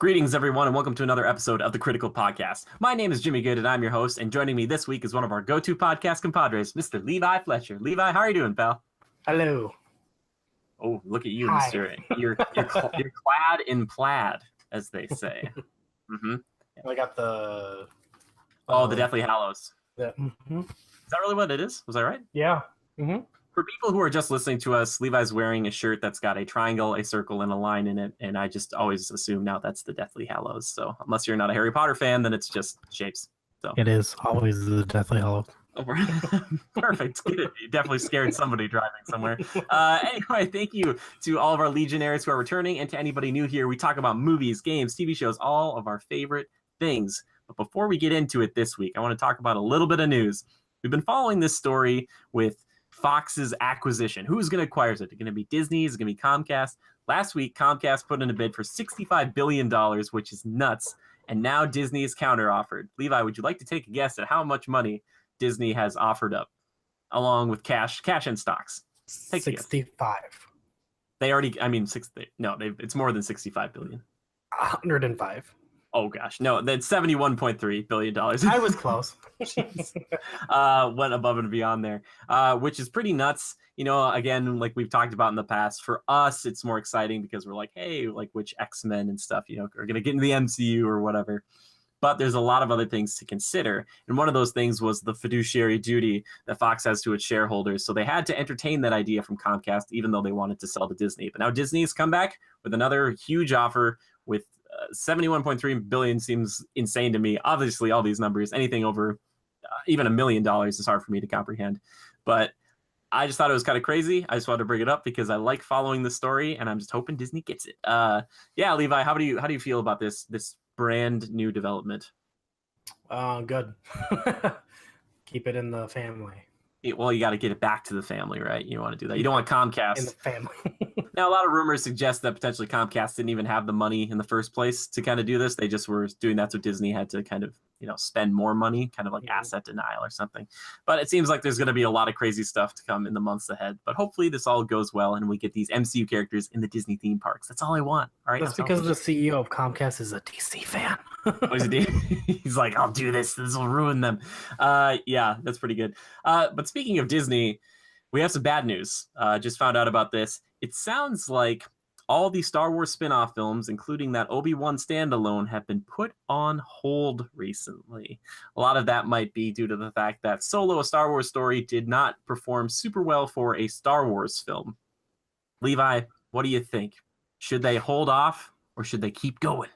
Greetings, everyone, and welcome to another episode of the Critical Podcast. My name is Jimmy Good, and I'm your host, and joining me this week is one of our go-to podcast compadres, Mr. Levi Fletcher. Levi, how are you doing, pal? Hello. Oh, look at you, Hi. Mr. You're clad in plaid, as they say. Mm-hmm. I got the... the Deathly Hallows. Mm-hmm. Is that really what it is? Was I right? Yeah. Mm-hmm. For people who are just listening to us, Levi's wearing a shirt that's got a triangle, a circle, and a line in it, and I just always assume now that's the Deathly Hallows. So unless you're not a Harry Potter fan, then it's just shapes. So It is always the Deathly Hallows. Perfect. Good. You definitely scared somebody driving somewhere. Anyway, thank you to all of our Legionnaires who are returning, and to anybody new here. We talk about movies, games, TV shows, all of our favorite things. But before we get into it this week, I want to talk about a little bit of news. We've been following this story with Fox's acquisition. Who's going to acquire it? Is it going to be Disney? Is it going to be Comcast? Last week, Comcast put in a bid for $65 billion, which is nuts. And now Disney is counter-offered. Levi, would you like to take a guess at how much money Disney has offered up, along with cash and stocks? Take 65. They already, it's more than $65 billion. 105. Oh gosh, no, that's $71.3 billion. I was close. Went above and beyond there, which is pretty nuts. You know, again, like we've talked about in the past, for us, it's more exciting because we're like, hey, like which X-Men and stuff, you know, are going to get into the MCU or whatever. But there's a lot of other things to consider. And one of those things was the fiduciary duty that Fox has to its shareholders. So they had to entertain that idea from Comcast, even though they wanted to sell to Disney. But now Disney has come back with another huge offer with $71.3 billion seems insane to me. Obviously, all these numbers, anything over even $1 million is hard for me to comprehend. But I just thought it was kind of crazy. I just wanted to bring it up because I like following the story, and I'm just hoping Disney gets it. Yeah, Levi, how do you feel about this brand new development? Good. Keep it in the family. Well, you got to get it back to the family, right? You want to do that. You don't want Comcast in the family. Now, a lot of rumors suggest that potentially Comcast didn't even have the money in the first place to kind of do this. They just were doing that so Disney had to kind of, spend more money, kind of like asset denial or something. But it seems like there's going to be a lot of crazy stuff to come in the months ahead. But hopefully this all goes well and we get these MCU characters in the Disney theme parks. That's all I want. All right. That's because the CEO of Comcast is a DC fan. He's like, I'll do this. This will ruin them. Yeah, that's pretty good. But speaking of Disney, we have some bad news. Just found out about this. It sounds like all the Star Wars spin-off films, including that Obi-Wan standalone, have been put on hold recently. A lot of that might be due to the fact that Solo, a Star Wars story, did not perform super well for a Star Wars film. Levi, what do you think? Should they hold off or should they keep going?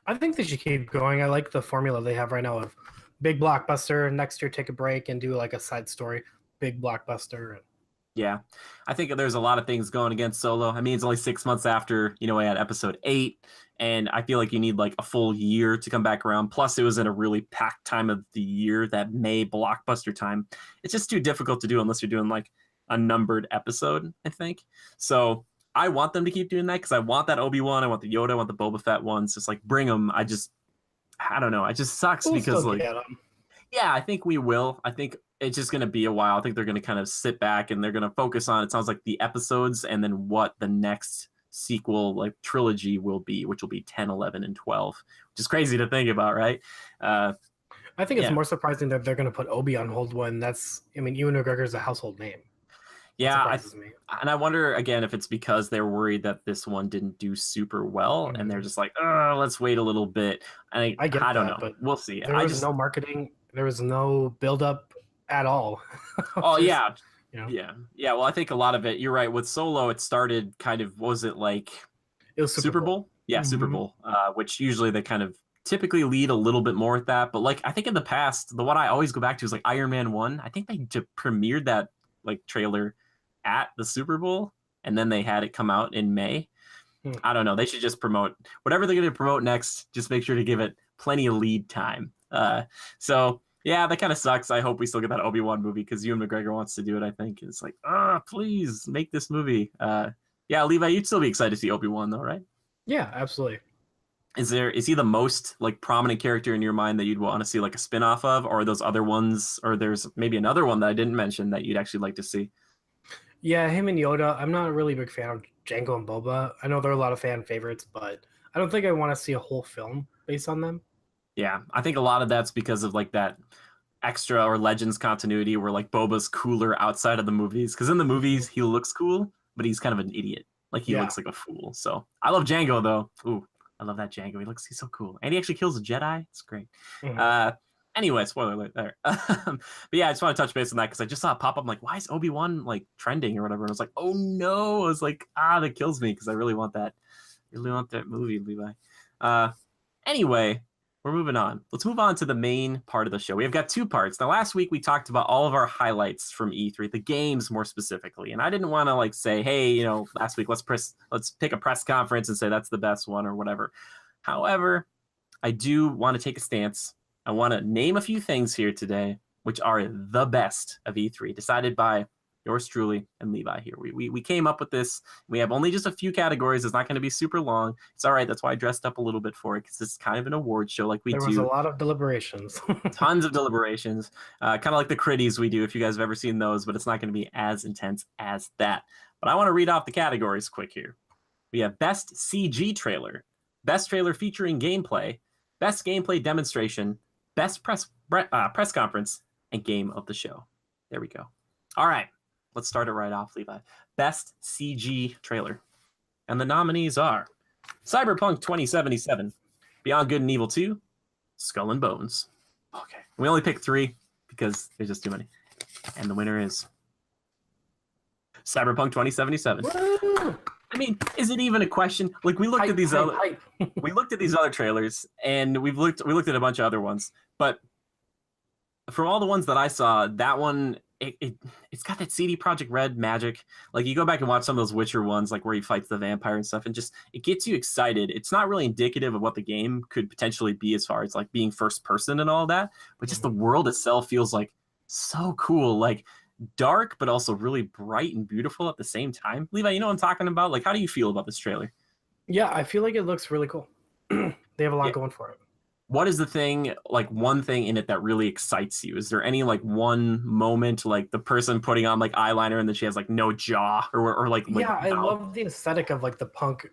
I think they should keep going. I like the formula they have right now of big blockbuster, next year take a break and do like a side story, big blockbuster. Yeah, I think there's a lot of things going against Solo. I mean, it's only 6 months after, we had episode 8, and I feel like you need like a full year to come back around. Plus, it was in a really packed time of the year, that May blockbuster time. It's just too difficult to do unless you're doing like a numbered episode, I think. So I want them to keep doing that because I want that Obi-Wan, I want the Yoda, I want the Boba Fett ones. Just like bring them. I don't know. It just sucks because like, yeah, I think we will. I think it's just going to be a while. I think they're going to kind of sit back and they're going to focus on, it sounds like, the episodes and then what the next sequel, like trilogy will be, which will be 10, 11, and 12, which is crazy to think about, right? I think it's more surprising that they're going to put Obi on hold when Ewan McGregor is a household name. Yeah, and I wonder, again, if it's because they're worried that this one didn't do super well, and they're just like, let's wait a little bit. I don't know, but we'll see. There was no marketing. There was no build-up at all. Oh, yeah. Yeah, well, I think a lot of it, you're right, with Solo, it started kind of, it was Super Bowl? Yeah, mm-hmm. Super Bowl, which usually they kind of typically lead a little bit more with that. But, like, I think in the past, the one I always go back to is, like, Iron Man 1. I think they premiered that, like, trailer at the Super Bowl, and then they had it come out in May. I don't know. They should just promote whatever they're going to promote next. Just make sure to give it plenty of lead time. So yeah, that kind of sucks. I hope we still get that Obi-Wan movie because Ewan McGregor wants to do it. I think it's like, please make this movie. Yeah, Levi, you'd still be excited to see Obi-Wan though, right? Yeah, absolutely. Is he the most like prominent character in your mind that you'd want to see like a spin-off of, or are those other ones, or there's maybe another one that I didn't mention that you'd actually like to see? Yeah, him and Yoda. I'm not a really big fan of Jango and Boba. I know they're a lot of fan favorites, but I don't think I want to see a whole film based on them. Yeah, I think a lot of that's because of like that extra or Legends continuity where like Boba's cooler outside of the movies. Because in the movies he looks cool, but he's kind of an idiot. Like he Yeah. looks like a fool. So I love Django though. Ooh, I love that Django. He's so cool, and he actually kills a Jedi. It's great. Anyway, spoiler alert there. But yeah, I just want to touch base on that because I just saw it pop up. I'm like, why is Obi-Wan like trending or whatever? And I was like, oh no. I was like, that kills me because I really want that. Really want that movie, Levi. Anyway, we're moving on. Let's move on to the main part of the show. We have got two parts. Now, last week we talked about all of our highlights from E3, the games more specifically. And I didn't want to like say, hey, last week let's pick a press conference and say that's the best one or whatever. However, I do want to take a stance. I want to name a few things here today, which are the best of E3, decided by yours truly and Levi here. We came up with this. We have only just a few categories. It's not going to be super long. It's all right. That's why I dressed up a little bit for it, because it's kind of an award show like we do. There was a lot of deliberations. Tons of deliberations. Kind of like the Critties we do, if you guys have ever seen those, but it's not going to be as intense as that. But I want to read off the categories quick here. We have Best CG Trailer, Best Trailer Featuring Gameplay, Best Gameplay Demonstration, Best Press Conference, and Game of the Show. There we go. All right. Let's start it right off, Levi. Best CG Trailer. And the nominees are Cyberpunk 2077, Beyond Good and Evil 2, Skull and Bones. Okay. We only picked 3 because there's just too many. And the winner is Cyberpunk 2077. Woo! I mean, is it even a question? Like we looked at these other we looked at these other trailers, and we looked at a bunch of other ones. But from all the ones that I saw, that one it's got that CD Projekt Red magic. Like you go back and watch some of those Witcher ones, like where he fights the vampire and stuff, and just it gets you excited. It's not really indicative of what the game could potentially be as far as like being first person and all that, but just the world itself feels like so cool, like dark but also really bright and beautiful at the same time. Levi, you know what I'm talking about? Like, how do you feel about this trailer? Yeah, I feel like it looks really cool. They have a lot going for it. What is the thing, like one thing in it that really excites you? Is there any like one moment, like the person putting on like eyeliner and then she has like no jaw or like yeah, I mouth? love the aesthetic of like the punk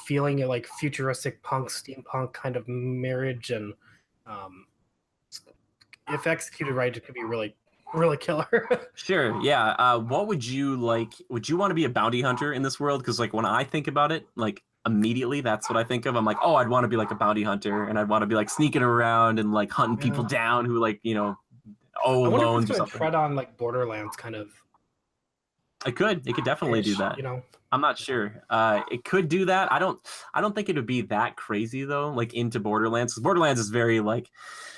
feeling, like futuristic punk, steampunk kind of marriage, and if executed right, it could be really, really killer. Sure, yeah. What would you like? Would you want to be a bounty hunter in this world? Because like when I think about it, like immediately that's what I think of. I'm like, oh, I'd want to be like a bounty hunter, and I'd want to be like sneaking around and like hunting people down who like owe loans or something. Tread on like Borderlands kind of. It could definitely do that. I'm not sure. It could do that. I don't think it would be that crazy though. Like into Borderlands, because Borderlands is very like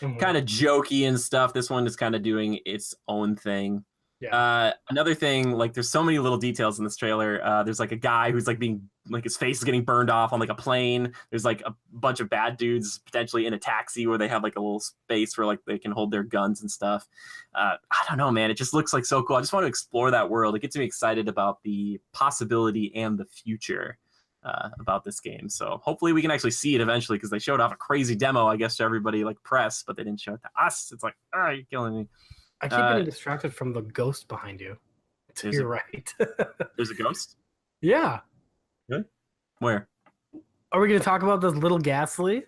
kind of jokey and stuff. This one is kind of doing its own thing. Yeah. Another thing, like there's so many little details in this trailer. There's like a guy who's like being like his face is getting burned off on like a plane. There's like a bunch of bad dudes potentially in a taxi where they have like a little space where like they can hold their guns and stuff. I don't know, man. It just looks like so cool. I just want to explore that world. It gets me excited about the possibility and the future about this game. So hopefully we can actually see it eventually, because they showed off a crazy demo, I guess, to everybody like press, but they didn't show it to us. It's like, you're killing me. I keep getting distracted from the ghost behind you. You're right. There's a ghost? Yeah. Really? Where? Are we going to talk about this little Ghastly?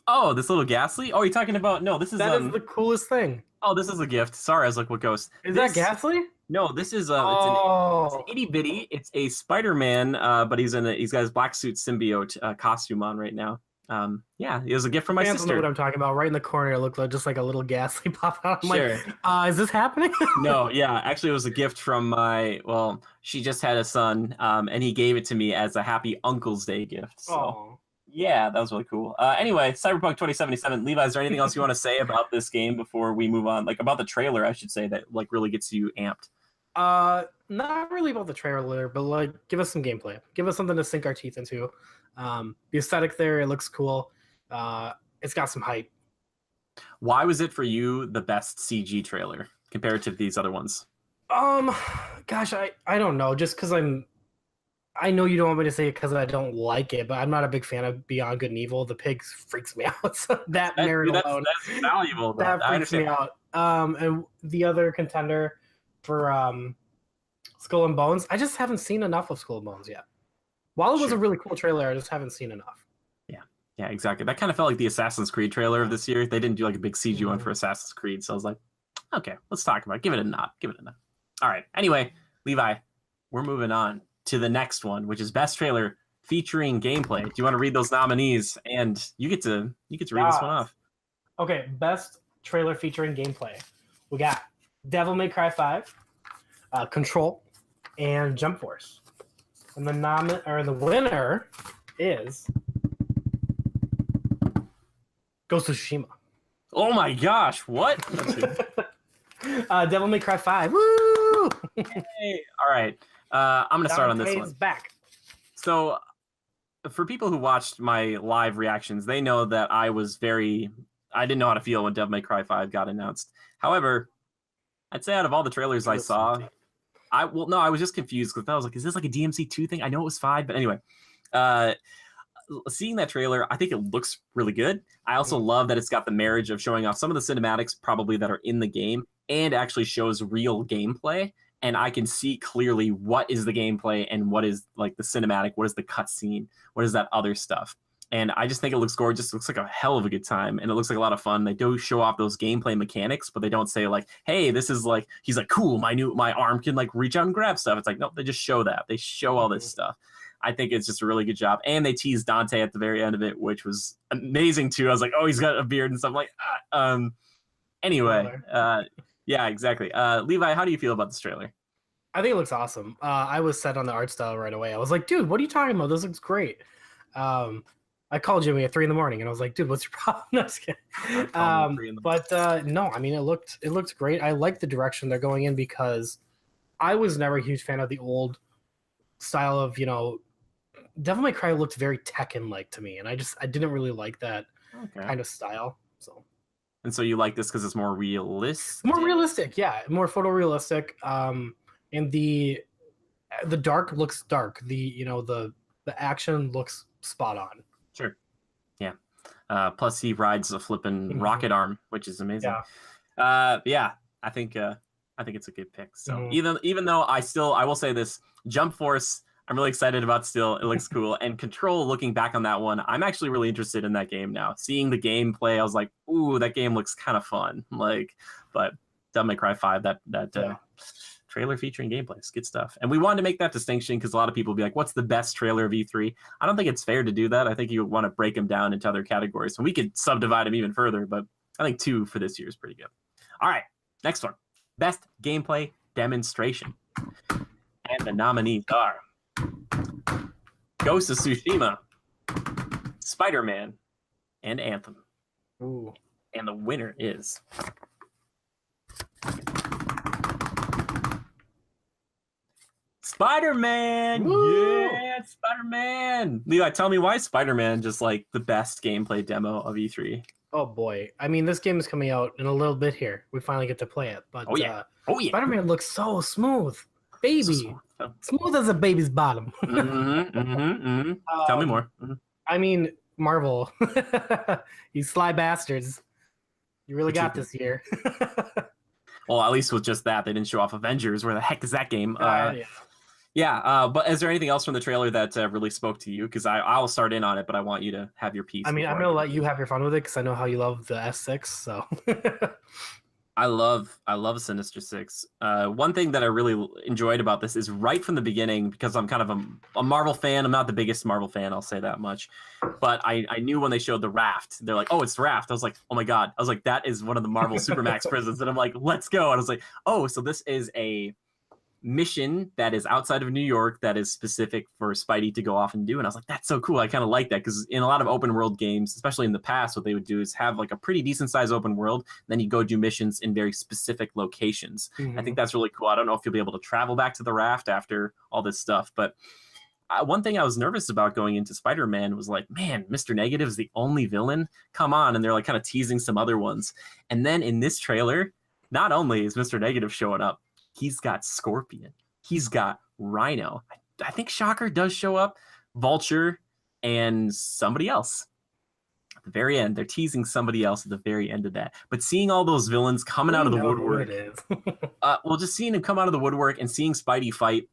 Oh, this little Ghastly? Oh, you're talking about... No, this is... That is the coolest thing. Oh, this is a gift. Sorry, I was like, what ghost? Is that Ghastly? No, this is... it's an itty-bitty. It's a Spider-Man, but he's got his black suit symbiote costume on right now. Yeah, it was a gift from my sister. Know what I'm talking about. Right in the corner, it looked like just like a little Ghastly pop out. I'm like, is this happening? No, yeah, actually, it was a gift from she just had a son, and he gave it to me as a happy Uncle's Day gift. So, yeah, that was really cool. Anyway, Cyberpunk 2077. Levi, is there anything else you want to say about this game before we move on? Like about the trailer, I should say, that like really gets you amped. Not really about the trailer, but like give us some gameplay. Give us something to sink our teeth into. The aesthetic there, it looks cool. It's got some hype. Why was it for you the best CG trailer compared to these other ones? Gosh, I don't know. Just because I know you don't want me to say it because I don't like it, but I'm not a big fan of Beyond Good and Evil. The pig freaks me out. So that's valuable. That freaks me out. And the other contender for Skull and Bones, I just haven't seen enough of Skull and Bones yet. While it was a really cool trailer, I just haven't seen enough. Yeah. Yeah, exactly. That kind of felt like the Assassin's Creed trailer of this year. They didn't do like a big CG one for Mhm. Assassin's Creed, so I was like, okay, let's talk about it. Give it a nod. Give it a nod. All right. Anyway, Levi, we're moving on to the next one, which is best trailer featuring gameplay. Do you want to read those nominees? And you get to read this one Yes. off. Okay, best trailer featuring gameplay. We got Devil May Cry 5, Control, and Jump Force. And the winner is Ghost of Tsushima. Oh my gosh, what? Devil May Cry 5. Woo! Hey, all right. I'm gonna start on this one. Back. So, for people who watched my live reactions, they know that I didn't know how to feel when Devil May Cry 5 got announced. However, I'd say out of all the trailers I saw, I was just confused because I was like, is this like a DMC2 thing? I know it was 5, but anyway. Seeing that trailer, I think it looks really good. I also love that it's got the marriage of showing off some of the cinematics probably that are in the game and actually shows real gameplay. And I can see clearly what is the gameplay and what is like the cinematic, what is the cutscene, what is that other stuff. And I just think it looks gorgeous. It looks like a hell of a good time, and it looks like a lot of fun. They do show off those gameplay mechanics, but they don't say like, "Hey, this is like," he's like, "Cool, my arm can like reach out and grab stuff." It's like, nope, they just show that. They show all this stuff. I think it's just a really good job, and they teased Dante at the very end of it, which was amazing too. I was like, "Oh, he's got a beard and stuff." I'm like, anyway, yeah, exactly. Levi, how do you feel about this trailer? I think it looks awesome. I was set on the art style right away. I was like, dude, what are you talking about? This looks great. I called Jimmy at 3 a.m. and I was like, dude, what's your problem? No, no, I mean, it looked great. I like the direction they're going in because I was never a huge fan of the old style of, Devil May Cry looked very Tekken-like to me, and I didn't really like that kind of style. And so you like this because it's more realistic? More realistic, yeah. More photorealistic. And the dark looks dark. The action looks spot on. Sure. Yeah. Plus he rides a flipping rocket arm, which is amazing. Yeah. I think it's a good pick. So even though I will say this, Jump Force, I'm really excited about still. It looks cool. And Control, looking back on that one, I'm actually really interested in that game now. Seeing the gameplay, I was like, ooh, that game looks kind of fun. But Devil May Cry 5, that trailer featuring gameplay, it's good stuff. And we wanted to make that distinction because a lot of people will be like, what's the best trailer of E3? I don't think it's fair to do that. I think you want to break them down into other categories. And we could subdivide them even further, but I think 2 for this year is pretty good. All right, next one. Best gameplay demonstration. And the nominees are Ghost of Tsushima, Spider-Man, and Anthem. Ooh. And the winner is Spider-Man! Woo! Yeah, Spider-Man! Levi, tell me why Spider-Man just like the best gameplay demo of E3? Oh boy. I mean, this game is coming out in a little bit here. We finally get to play it. But Spider-Man looks so smooth. Baby. So smooth as a baby's bottom. Tell me more. I mean, Marvel. You sly bastards. You really got this year. Well, at least with just that, they didn't show off Avengers. Where the heck is that game? But is there anything else from the trailer that really spoke to you? Because I'll start in on it, but I want you to have your piece. I mean, I'm going to let you have your fun with it because I know how you love the S6. So I love Sinister Six. One thing that I really enjoyed about this is right from the beginning, because I'm kind of a Marvel fan. I'm not the biggest Marvel fan, I'll say that much. But I knew when they showed the raft, they're like, oh, it's the raft. I was like, oh my God. I was like, that is one of the Marvel Supermax prisons. And I'm like, let's go. And I was like, oh, so this is a mission that is outside of New York that is specific for Spidey to go off and do. And I was like, that's so cool. I kind of like that, because in a lot of open world games, especially in the past, what they would do is have like a pretty decent sized open world, then you go do missions in very specific locations. I think that's really cool. I don't know if you'll be able to travel back to the raft after all this stuff, but one thing I was nervous about going into Spider-Man was like, man, Mr. Negative is the only villain? Come on. And they're like kind of teasing some other ones. And then in this trailer, not only is Mr. Negative showing up, he's got Scorpion. He's got Rhino. I think Shocker does show up, Vulture, and somebody else. At the very end, they're teasing somebody else at the very end of that. But seeing all those villains coming out of the woodwork, just seeing them come out of the woodwork and seeing Spidey fight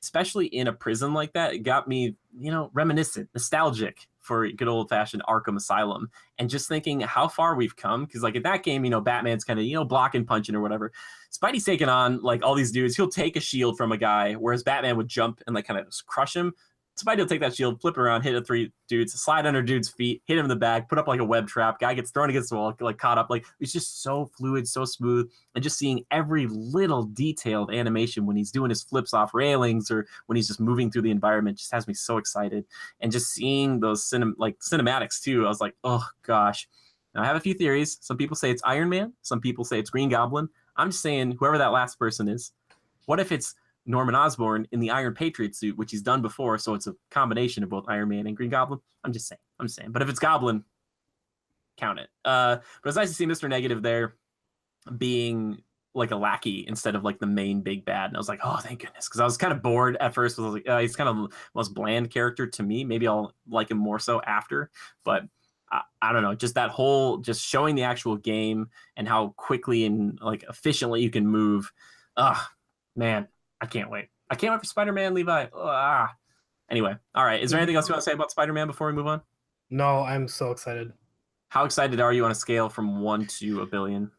especially in a prison like that, it got me, reminiscent, nostalgic for good old fashioned Arkham Asylum, and just thinking how far we've come. Because like in that game, Batman's kind of blocking, punching or whatever. Spidey's taking on like all these dudes. He'll take a shield from a guy, whereas Batman would jump and like kind of crush him. Spidey will take that shield, flip it around, hit a 3 dudes, slide under dude's feet, hit him in the back, put up like a web trap. Guy gets thrown against the wall, like caught up. Like it's just so fluid, so smooth, and just seeing every little detailed animation when he's doing his flips off railings or when he's just moving through the environment just has me so excited. And just seeing those cinematics too, I was like, oh gosh. Now I have a few theories. Some people say it's Iron Man. Some people say it's Green Goblin. I'm just saying whoever that last person is. What if it's Norman Osborn in the Iron Patriot suit, which he's done before, so it's a combination of both Iron Man and Green Goblin? I'm just saying. But if it's Goblin, count it. But it's nice to see Mr. Negative there being like a lackey instead of like the main big bad. And I was like, oh, thank goodness. Because I was kind of bored at first. I was like, he's kind of the most bland character to me. Maybe I'll like him more so after. But I don't know. Just that whole, just showing the actual game and how quickly and like efficiently you can move. Man. I can't wait. I can't wait for Spider-Man, Levi. Anyway, all right. Is there anything else you want to say about Spider-Man before we move on? No, I'm so excited. How excited are you on a scale from 1 to a billion?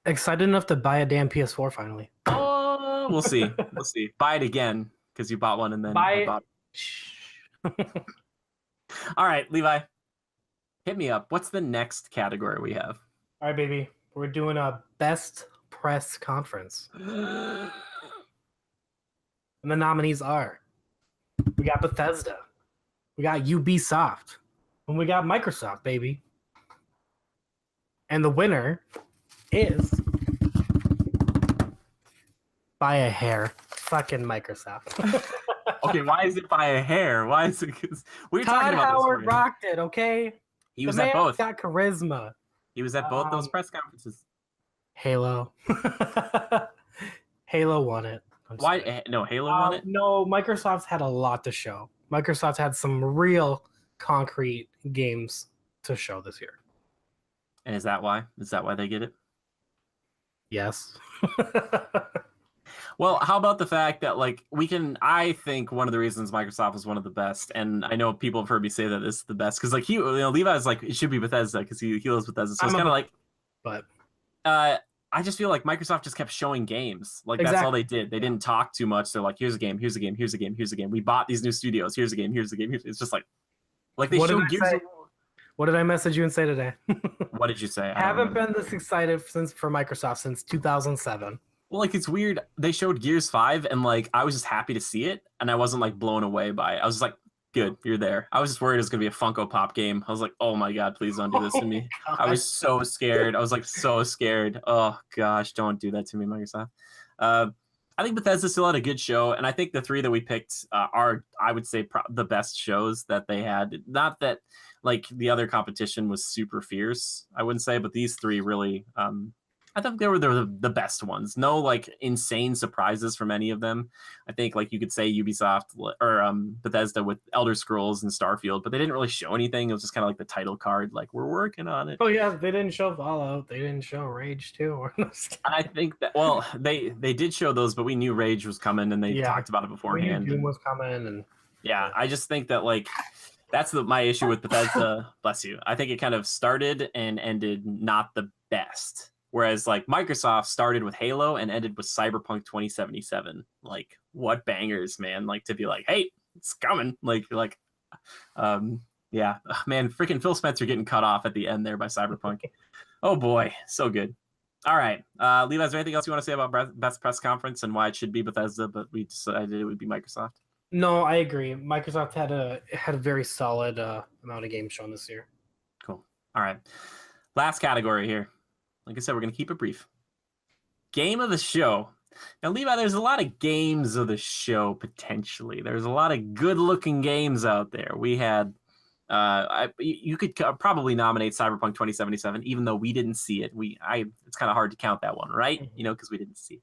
Excited enough to buy a damn PS4 finally. Oh, we'll see. We'll see. Buy it again because you bought one and then bought it. All right, Levi, hit me up. What's the next category we have? All right, baby. We're doing a best press conference. And the nominees are, we got Bethesda, we got Ubisoft, and we got Microsoft, baby. And the winner is, by a hair, fucking Microsoft. Okay, why is it by a hair? Why is it? Because we were talking about Howard this. rocked it, okay? He was at both. Got charisma. He was at both those press conferences. Halo. Halo won it. Why? No, Halo won it? No, Microsoft had a lot to show. Microsoft had some real concrete games to show this year. And is that why? Is that why they get it? Yes. Well, how about the fact that I think one of the reasons Microsoft was one of the best, and I know people have heard me say that this is the best, because Levi's like, it should be Bethesda because he loves Bethesda. So it's kind of like, but I just feel like Microsoft just kept showing games. Like exactly. That's all they did. They didn't talk too much. They're like, here's a game, here's a game, here's a game, here's a game. We bought these new studios. Here's a game, here's a game. It's just like they showed Gears. What did I message you and say today? What did you say? I haven't been this excited for Microsoft since 2007. Well, it's weird. They showed Gears 5 and I was just happy to see it, and I wasn't blown away by it. I was just like, good, you're there. I was just worried it was gonna be a Funko Pop game. I was like, oh my god, please don't do this to me. I was so scared. I was so scared. Oh gosh, don't do that to me, Microsoft. I think Bethesda still had a good show, and I think the 3 that we picked are, I would say, the best shows that they had. Not that the other competition was super fierce, I wouldn't say, but these 3 really, I thought they were the best ones. No insane surprises from any of them. I think you could say Ubisoft or Bethesda with Elder Scrolls and Starfield, but they didn't really show anything. It was just kind of the title card, we're working on it. Oh yeah, they didn't show Fallout. They didn't show Rage 2. I think that they did show those, but we knew Rage was coming, and they talked about it beforehand. We knew Doom was coming, and I just think that that's my issue with Bethesda. Bless you. I think it kind of started and ended not the best. Whereas Microsoft started with Halo and ended with Cyberpunk 2077. What bangers, man. To be hey, it's coming. Yeah, man, freaking Phil Spencer getting cut off at the end there by Cyberpunk. Oh boy, so good. All right. Levi, is there anything else you want to say about Best Press Conference and why it should be Bethesda, but we decided it would be Microsoft? No, I agree. Microsoft had a very solid amount of games shown this year. Cool. All right. Last category here. Like I said, we're going to keep it brief. Game of the show. Now, Levi, there's a lot of games of the show, potentially. There's a lot of good-looking games out there. We had... you could probably nominate Cyberpunk 2077, even though we didn't see it. It's kind of hard to count that one, right? Because we didn't see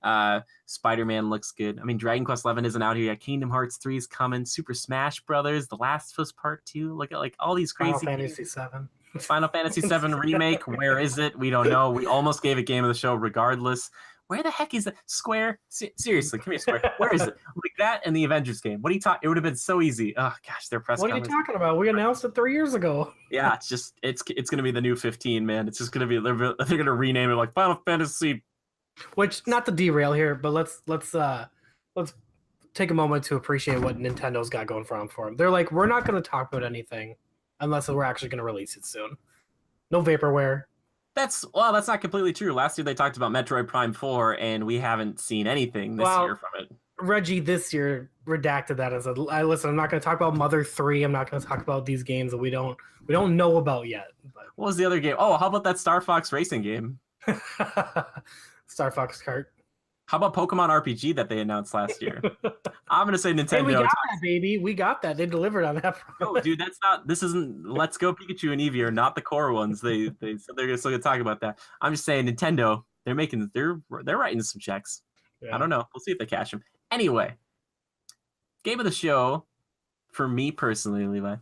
it. Spider-Man looks good. I mean, Dragon Quest 11 isn't out here yet. Kingdom Hearts 3 is coming. Super Smash Brothers, The Last of Us Part 2. Look at all these crazy Final Fantasy 7 remake. Where is it? We don't know. We almost gave it Game of the Show regardless. Where the heck is that? Square? Seriously, come here, Square. Where is it? Like that and the Avengers game. What are you talking? It would have been so easy. Oh gosh, their press. What are you talking about? We announced it 3 years ago. Yeah, it's gonna be the new 15, man. It's just gonna be they're gonna rename it like Final Fantasy. Which, not to derail here, but let's take a moment to appreciate what Nintendo's got going for them. They're like, we're not going to talk about anything unless we're actually going to release it soon. No vaporware. That's not completely true. Last year they talked about Metroid Prime 4, and we haven't seen anything this year from it. Reggie this year redacted that as listen. I'm not going to talk about Mother 3. I'm not going to talk about these games that we don't know about yet. But. What was the other game? Oh, how about that Star Fox racing game? Star Fox Kart. How about Pokemon RPG that they announced last year? I'm gonna say Nintendo. Hey, we got that, baby. We got that. They delivered on that. No, dude, that's not. This isn't. Let's Go Pikachu and Eevee are not the core ones. They said they're still gonna talk about that. I'm just saying, Nintendo. They're writing some checks. Yeah. I don't know. We'll see if they cash them. Anyway, game of the show, for me personally, Levi,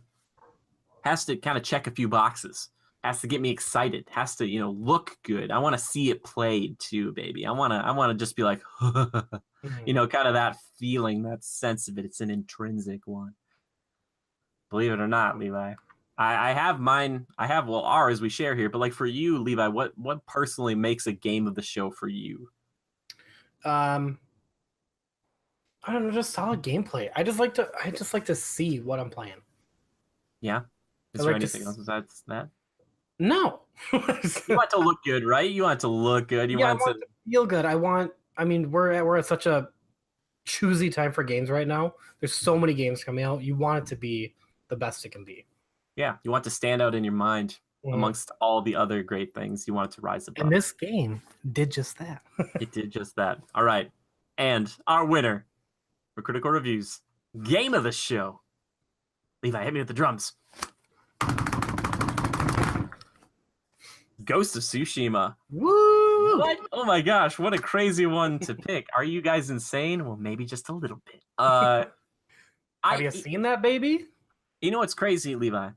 has to kind of check a few boxes. Has to get me excited. Has to, look good. I want to see it played too, baby. I want to just be like, kind of that feeling, that sense of it. It's an intrinsic one. Believe it or not, Levi. I have mine. Ours we share here. But like for you, Levi, what personally makes a game of the show for you? I don't know, just solid gameplay. I just like to see what I'm playing. Yeah. Is there anything else besides that? No. You want to look good, right? You want to look good. I want to feel good. We're at such a choosy time for games right now. There's so many games coming out. You want it to be the best it can be. Yeah, you want to stand out in your mind amongst all the other great things. You want it to rise above. And this game did just that. It did just that. All right. And our winner for Critical Reviews, Game of the Show. Levi, hit me with the drums. Ghost of Tsushima. Woo! What? Oh my gosh, what a crazy one to pick. Are you guys insane? Well, maybe just a little bit. Have you seen that, baby? You know what's crazy, Levi?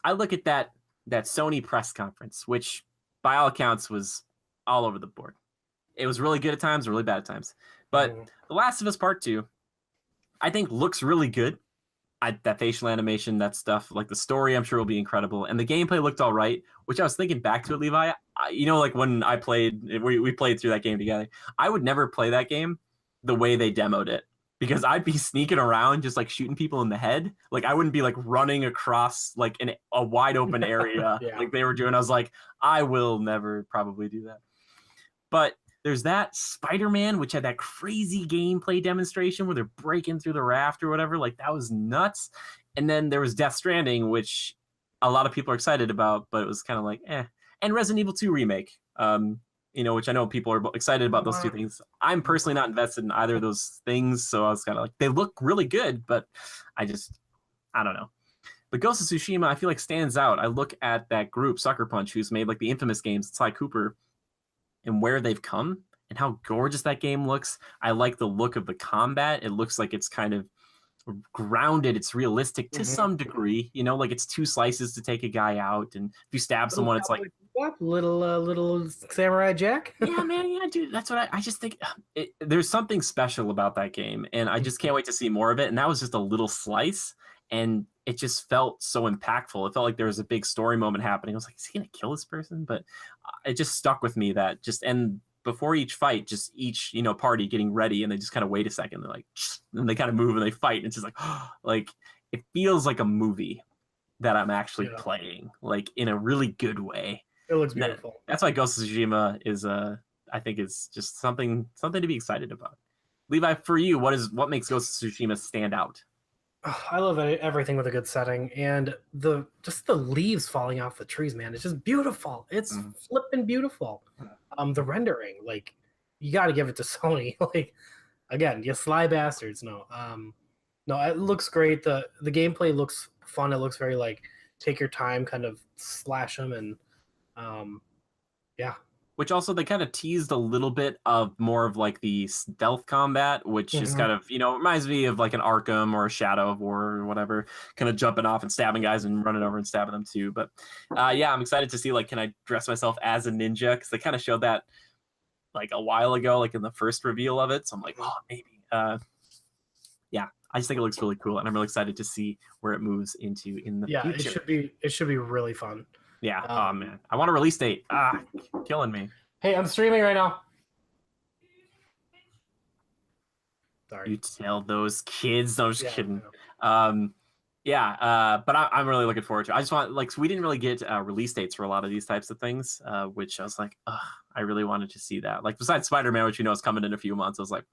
I look at that Sony press conference, which by all accounts was all over the board. It was really good at times, really bad at times. But The Last of Us Part 2, I think looks really good. That facial animation, that stuff, like the story, I'm sure will be incredible. And the gameplay looked all right, which I was thinking back to it, Levi. Like when I played, we played through that game together. I would never play that game the way they demoed it because I'd be sneaking around just like shooting people in the head. Like I wouldn't be like running across like a wide open area like they were doing. I was like, I will never probably do that. But there's that Spider-Man, which had that crazy gameplay demonstration where they're breaking through the raft or whatever. Like, that was nuts. And then there was Death Stranding, which a lot of people are excited about, but it was kind of like, eh. And Resident Evil 2 Remake, which I know people are excited about those two things. I'm personally not invested in either of those things, so I was kind of like, they look really good, but I don't know. But Ghost of Tsushima, I feel like stands out. I look at that group, Sucker Punch, who's made like the infamous games, Sly Cooper, and where they've come and how gorgeous that game looks. I like the look of the combat. It looks like it's kind of grounded. It's realistic to some degree, like it's 2 slices to take a guy out. And if you stab someone, it's like little Samurai Jack. Yeah, man. Yeah, dude. That's what I just think there's something special about that game. And I just can't wait to see more of it. And that was just a little slice. And it just felt so impactful. It felt like there was a big story moment happening. I was like, is he going to kill this person? But it just stuck with me that and before each fight, just each, party getting ready and they just kind of wait a second. They're like, and they kind of move and they fight. And it's just like, it feels like a movie that I'm actually playing, like in a really good way. It looks beautiful. That's why Ghost of Tsushima is, I think is just something to be excited about. Levi, for you, what makes Ghost of Tsushima stand out? I love everything with a good setting, and the leaves falling off the trees, man. It's just beautiful. It's flipping beautiful. The rendering, like, you got to give it to Sony. Like, again, you sly bastards. No, it looks great. The gameplay looks fun. It looks very like take your time, kind of slash them, and yeah. Which also they kind of teased a little bit of more of like the stealth combat, which is kind of, reminds me of like an Arkham or a Shadow of War or whatever, kind of jumping off and stabbing guys and running over and stabbing them too. But yeah, I'm excited to see, like, can I dress myself as a ninja? Because they kind of showed that like a while ago, like in the first reveal of it. So I'm like, oh, maybe. Yeah, I just think it looks really cool, and I'm really excited to see where it moves into in the Yeah, future. it should be really fun. Yeah. Oh man, I want a release date. Killing me. Hey, I'm streaming right now. Sorry. You tell those kids. No, I'm just Yeah, kidding. But I'm really looking forward to it. I just want, like, so we didn't really get release dates for a lot of these types of things, which I was like, I really wanted to see that. Like, besides Spider-Man, which you know is coming in a few months, I was like,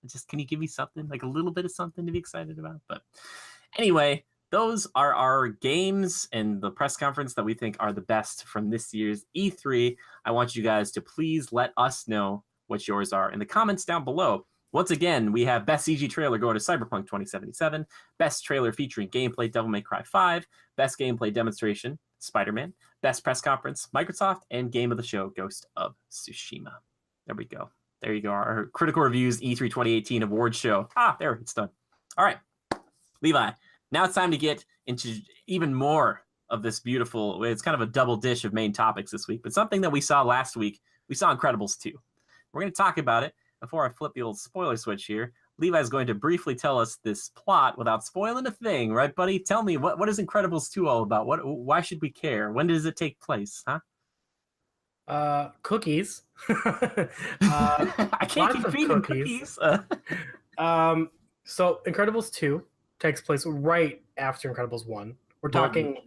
just can you give me something, like a little bit of something to be excited about? But anyway, those are our games and the press conference that we think are the best from this year's E3. I want you guys to please let us know what yours are in the comments down below. Once again, we have Best CG Trailer going to Cyberpunk 2077, Best Trailer featuring Gameplay Devil May Cry 5, Best Gameplay Demonstration Spider-Man, Best Press Conference Microsoft, and Game of the Show Ghost of Tsushima. There we go. There you go. Our Critical Reviews E3 2018 Awards Show. There, it's done. All right, Levi. Now it's time to get into even more of this beautiful, it's kind of a double dish of main topics this week, but something that we saw last week, we saw Incredibles 2. We're going to talk about it. Before I flip the old spoiler switch here, Levi's going to briefly tell us this plot without spoiling a thing, right, buddy? Tell me, what is Incredibles 2 all about? Why should we care? When does it take place, huh? Cookies. I can't keep feeding cookies. So Incredibles 2 takes place right after Incredibles 1. We're talking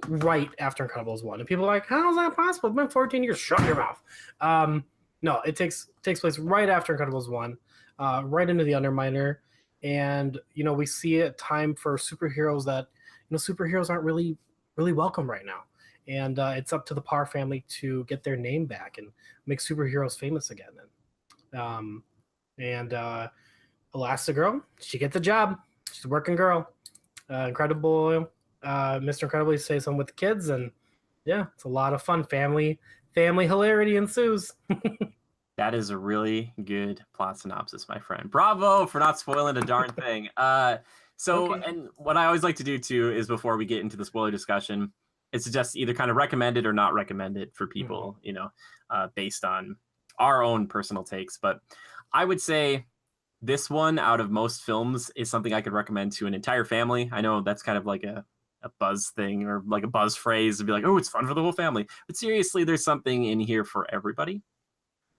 right after Incredibles 1. And people are like, how is that possible? It's been 14 years. Shut your mouth. No, it takes place right after Incredibles 1, right into the Underminer. And, we see a time for superheroes that, superheroes aren't really welcome right now. And it's up to the Parr family to get their name back and make superheroes famous again. And Elastigirl, she gets the job. She's a working girl. Mr. Incredible stays home with the kids, and yeah, it's a lot of fun. Family hilarity ensues. That is a really good plot synopsis, my friend. Bravo for not spoiling a darn thing. Okay. And what I always like to do too is before we get into the spoiler discussion, is to just either kind of recommend it or not recommend it for people, based on our own personal takes. But I would say this one out of most films is something I could recommend to an entire family. I know that's kind of like a buzz thing or like a buzz phrase to be like, oh, it's fun for the whole family. But seriously, there's something in here for everybody.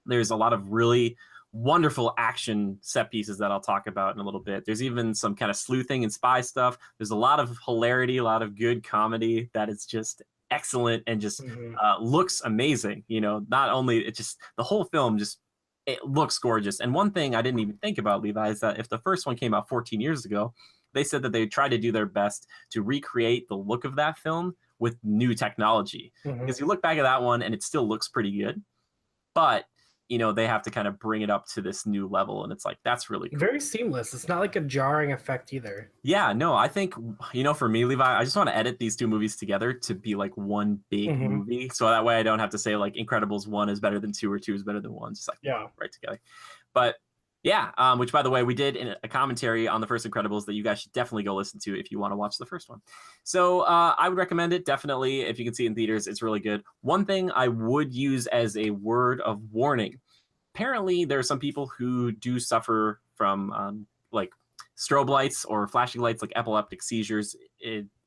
There's a lot of really wonderful action set pieces that I'll talk about in a little bit. There's even some kind of sleuthing and spy stuff. There's a lot of hilarity, a lot of good comedy that is just excellent and just looks amazing. Not only it just the whole film just it looks gorgeous. And one thing I didn't even think about, Levi, is that if the first one came out 14 years ago, they said that they tried to do their best to recreate the look of that film with new technology. Because you look back at that one and it still looks pretty good, but they have to kind of bring it up to this new level, and it's like that's really cool. Very seamless. It's not like a jarring effect either. Yeah, no, I think for me, Levi, I just want to edit these two movies together to be like one big movie, so that way I don't have to say like Incredibles 1 is better than 2 or 2 is better than 1. Just like right together. But yeah, which by the way, we did in a commentary on the first Incredibles that you guys should definitely go listen to if you want to watch the first one. So I would recommend it definitely if you can see it in theaters. It's really good. One thing I would use as a word of warning. Apparently, there are some people who do suffer from like strobe lights or flashing lights, like epileptic seizures,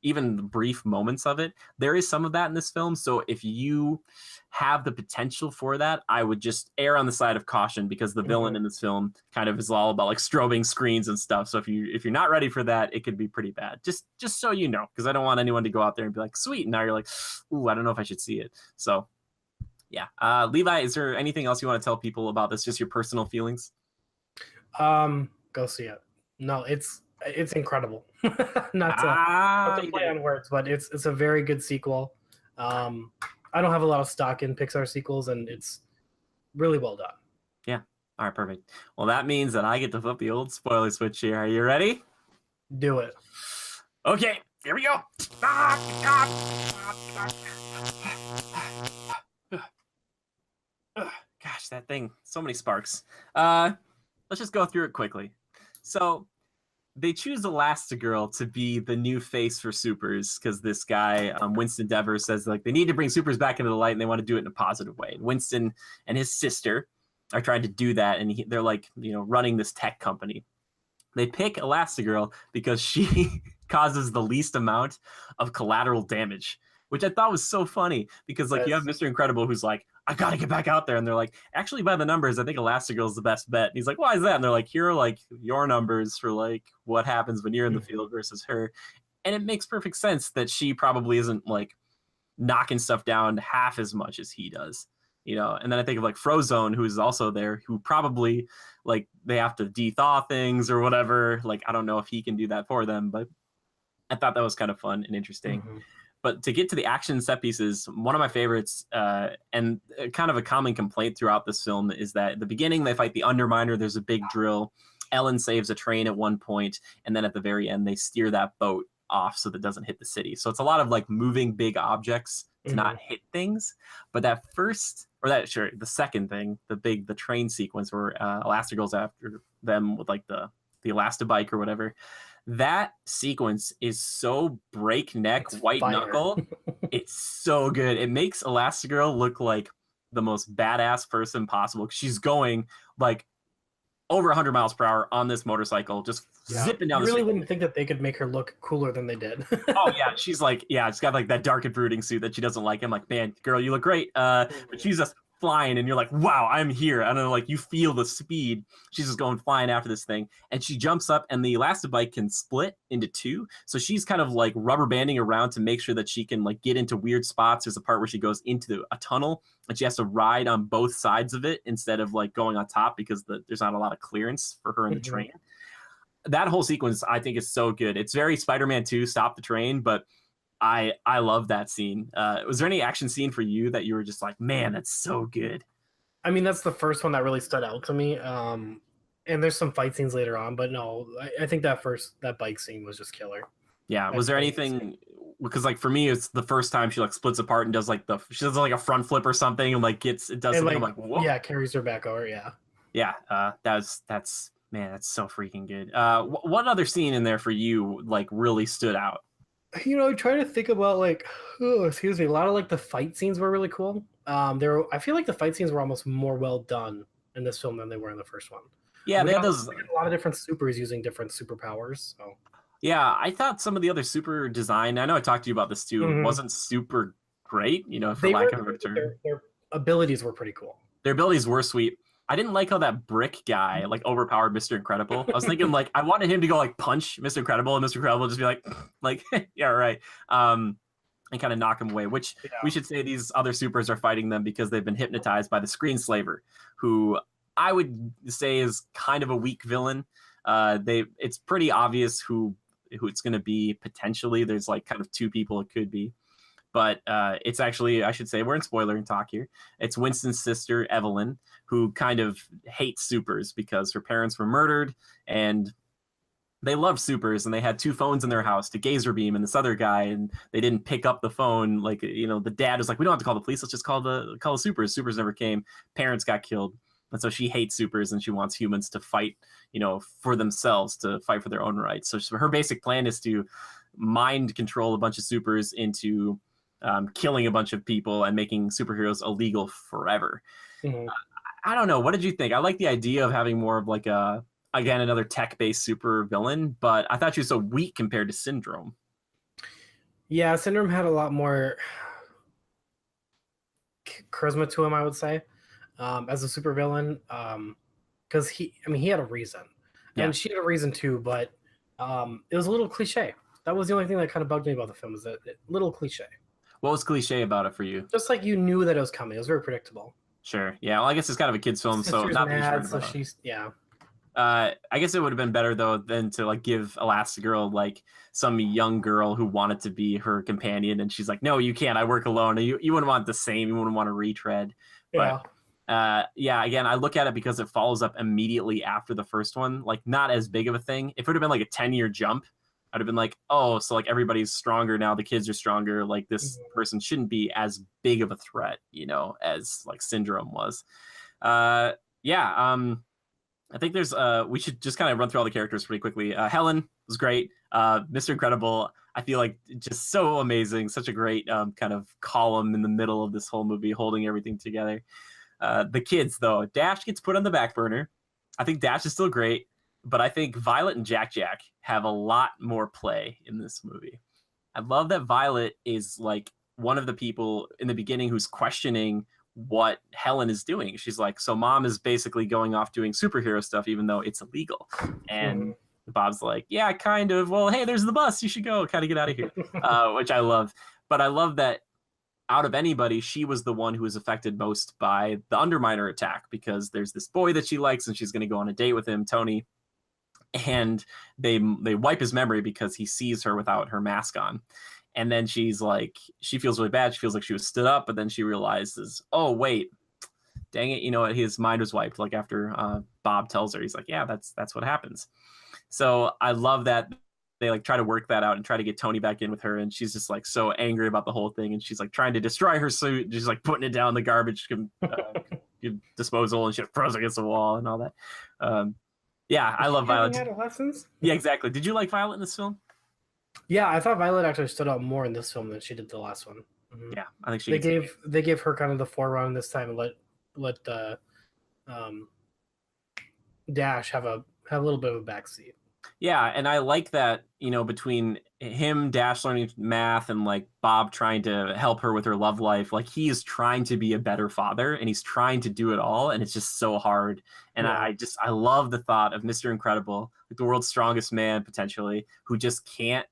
even the brief moments of it. There is some of that in this film. So if you have the potential for that, I would just err on the side of caution because the villain in this film kind of is all about like strobing screens and stuff. So if you're not ready for that, it could be pretty bad. Just so you know, because I don't want anyone to go out there and be like, sweet, and now you're like, ooh, I don't know if I should see it. So yeah. Levi, is there anything else you want to tell people about this? Just your personal feelings? Go see it. No, it's incredible. not to play on words, but it's a very good sequel. I don't have a lot of stock in Pixar sequels, and it's really well done. Yeah. All right, perfect. Well, that means that I get to flip the old spoiler switch here. Are you ready? Do it. Okay, here we go. Gosh, that thing, so many sparks. Let's just go through it quickly. So they choose Elastigirl to be the new face for supers because this guy, Winston Dever, says like they need to bring supers back into the light and they want to do it in a positive way. And Winston and his sister are trying to do that, and they're like, running this tech company. They pick Elastigirl because she causes the least amount of collateral damage, which I thought was so funny because like you have Mr. Incredible who's like, I gotta get back out there, and they're like, actually by the numbers, I think Elastigirl's the best bet. And he's like, why is that? And they're like, here are like your numbers for like what happens when you're in the field versus her, and it makes perfect sense that she probably isn't like knocking stuff down half as much as he does. And then I think of like Frozone, who's also there, who probably like they have to de-thaw things or whatever. Like, I don't know if he can do that for them, but I thought that was kind of fun and interesting. Mm-hmm. But to get to the action set pieces, one of my favorites and kind of a common complaint throughout this film is that at the beginning, they fight the Underminer. There's a big drill. Ellen saves a train at one point, and then at the very end, they steer that boat off so that it doesn't hit the city. So it's a lot of like moving big objects to not hit things. But the second thing, the train sequence where Elastigirl's after them with like the Elastabike or whatever, that sequence is so breakneck, white knuckle. It's so good. It makes Elastigirl look like the most badass person possible. She's going like over 100 miles per hour on this motorcycle, just zipping down the street. You really wouldn't think that they could make her look cooler than they did. Oh, yeah. She's like, she's got like that dark and brooding suit that she doesn't like. I'm like, man, girl, you look great. But she's just flying, and you're like, wow, I'm here. And then like you feel the speed. She's just going flying after this thing, and she jumps up, and the Elastabike can split into two. So she's kind of like rubber banding around to make sure that she can like get into weird spots. There's a part where she goes into a tunnel, and she has to ride on both sides of it instead of like going on top because there's not a lot of clearance for her in the train. That whole sequence I think is so good. It's very Spider-Man 2 Stop the Train, but I love that scene. Was there any action scene for you that you were just like, man, that's so good? I mean, that's the first one that really stood out to me. And there's some fight scenes later on, but no, I think that bike scene was just killer. Yeah. Was there anything, because like for me, it's the first time she like splits apart and does like she does like a front flip or something and like it does something like, I'm like, whoa. Yeah, carries her back over. Yeah. Yeah. That's man, that's so freaking good. What other scene in there for you like really stood out? Trying to think about like, a lot of like the fight scenes were really cool. I feel like the fight scenes were almost more well done in this film than they were in the first one. Yeah, we had a lot of different supers using different superpowers. So. Yeah, I thought some of the other super design, I know I talked to you about this too, wasn't super great, for lack of a better term. Their abilities were pretty cool. Their abilities were sweet. I didn't like how that brick guy like overpowered Mr. Incredible. I was thinking like I wanted him to go like punch Mr. Incredible, and Mr. Incredible just be like yeah, right. And kind of knock him away, which we should say these other supers are fighting them because they've been hypnotized by the Screenslaver, who I would say is kind of a weak villain. It's pretty obvious who it's going to be potentially. There's like kind of two people it could be. But it's actually, I should say, we're in spoiler talk here. It's Winston's sister, Evelyn, who kind of hates supers because her parents were murdered and they loved supers, and they had two phones in their house, to Gazer Beam and this other guy, and they didn't pick up the phone. Like, the dad was like, we don't have to call the police. Let's just call the supers. Supers never came. Parents got killed. And so she hates supers, and she wants humans to fight, for themselves, to fight for their own rights. So her basic plan is to mind control a bunch of supers into killing a bunch of people and making superheroes illegal forever. I don't know. What did you think? I like the idea of having more of like another tech-based super villain, but I thought she was so weak compared to Syndrome. Yeah, Syndrome had a lot more charisma to him, I would say, as a super villain, because he had a reason, and she had a reason too, but it was a little cliche. That was the only thing that kind of bugged me about the film, is that little cliche. What was cliche about it for you? Just like you knew that it was coming. It was very predictable. Sure. Yeah. Well, I guess it's kind of a kid's film, so not mad, so she's I guess it would have been better though than to like give Elastigirl like some young girl who wanted to be her companion, and she's like, "No, you can't. I work alone." And you wouldn't want the same. You wouldn't want to retread. Yeah. But again, I look at it because it follows up immediately after the first one. Like, not as big of a thing. If it would have been like a 10-year jump, I'd have been like, oh, so like everybody's stronger now, the kids are stronger, like this person shouldn't be as big of a threat, as like Syndrome was. I think there's we should just kind of run through all the characters pretty quickly. Helen was great. Mr. Incredible, I feel like just so amazing, such a great kind of column in the middle of this whole movie, holding everything together. The kids though, Dash gets put on the back burner. I think Dash is still great, but I think Violet and Jack Jack have a lot more play in this movie. I love that Violet is like one of the people in the beginning who's questioning what Helen is doing. She's like, so mom is basically going off doing superhero stuff, even though it's illegal. And Bob's like, yeah, kind of. Well, hey, there's the bus. You should go kind of get out of here, which I love. But I love that out of anybody, she was the one who was affected most by the Underminer attack because there's this boy that she likes and she's going to go on a date with him, Tony. And they wipe his memory because he sees her without her mask on. And then she's like, she feels really bad. She feels like she was stood up, but then she realizes, oh, wait, dang it. You know, his mind was wiped. Like after Bob tells her, he's like, yeah, that's what happens. So I love that they like try to work that out and try to get Tony back in with her. And she's just like so angry about the whole thing. And she's like trying to destroy her suit. She's like putting it down in the garbage disposal and she throws it against the wall and all that. Yeah, I love Violet. Adolescence? Yeah, exactly. Did you like Violet in this film? Yeah, I thought Violet actually stood out more in this film than she did the last one. Mm-hmm. Yeah, I think they gave her kind of the forerun this time and let Dash have a little bit of a backseat. Yeah, and I like that, you know, between him, Dash learning math, and like Bob trying to help her with her love life, like he is trying to be a better father and he's trying to do it all, and it's just so hard. And I love the thought of Mr. Incredible, like the world's strongest man potentially, who just can't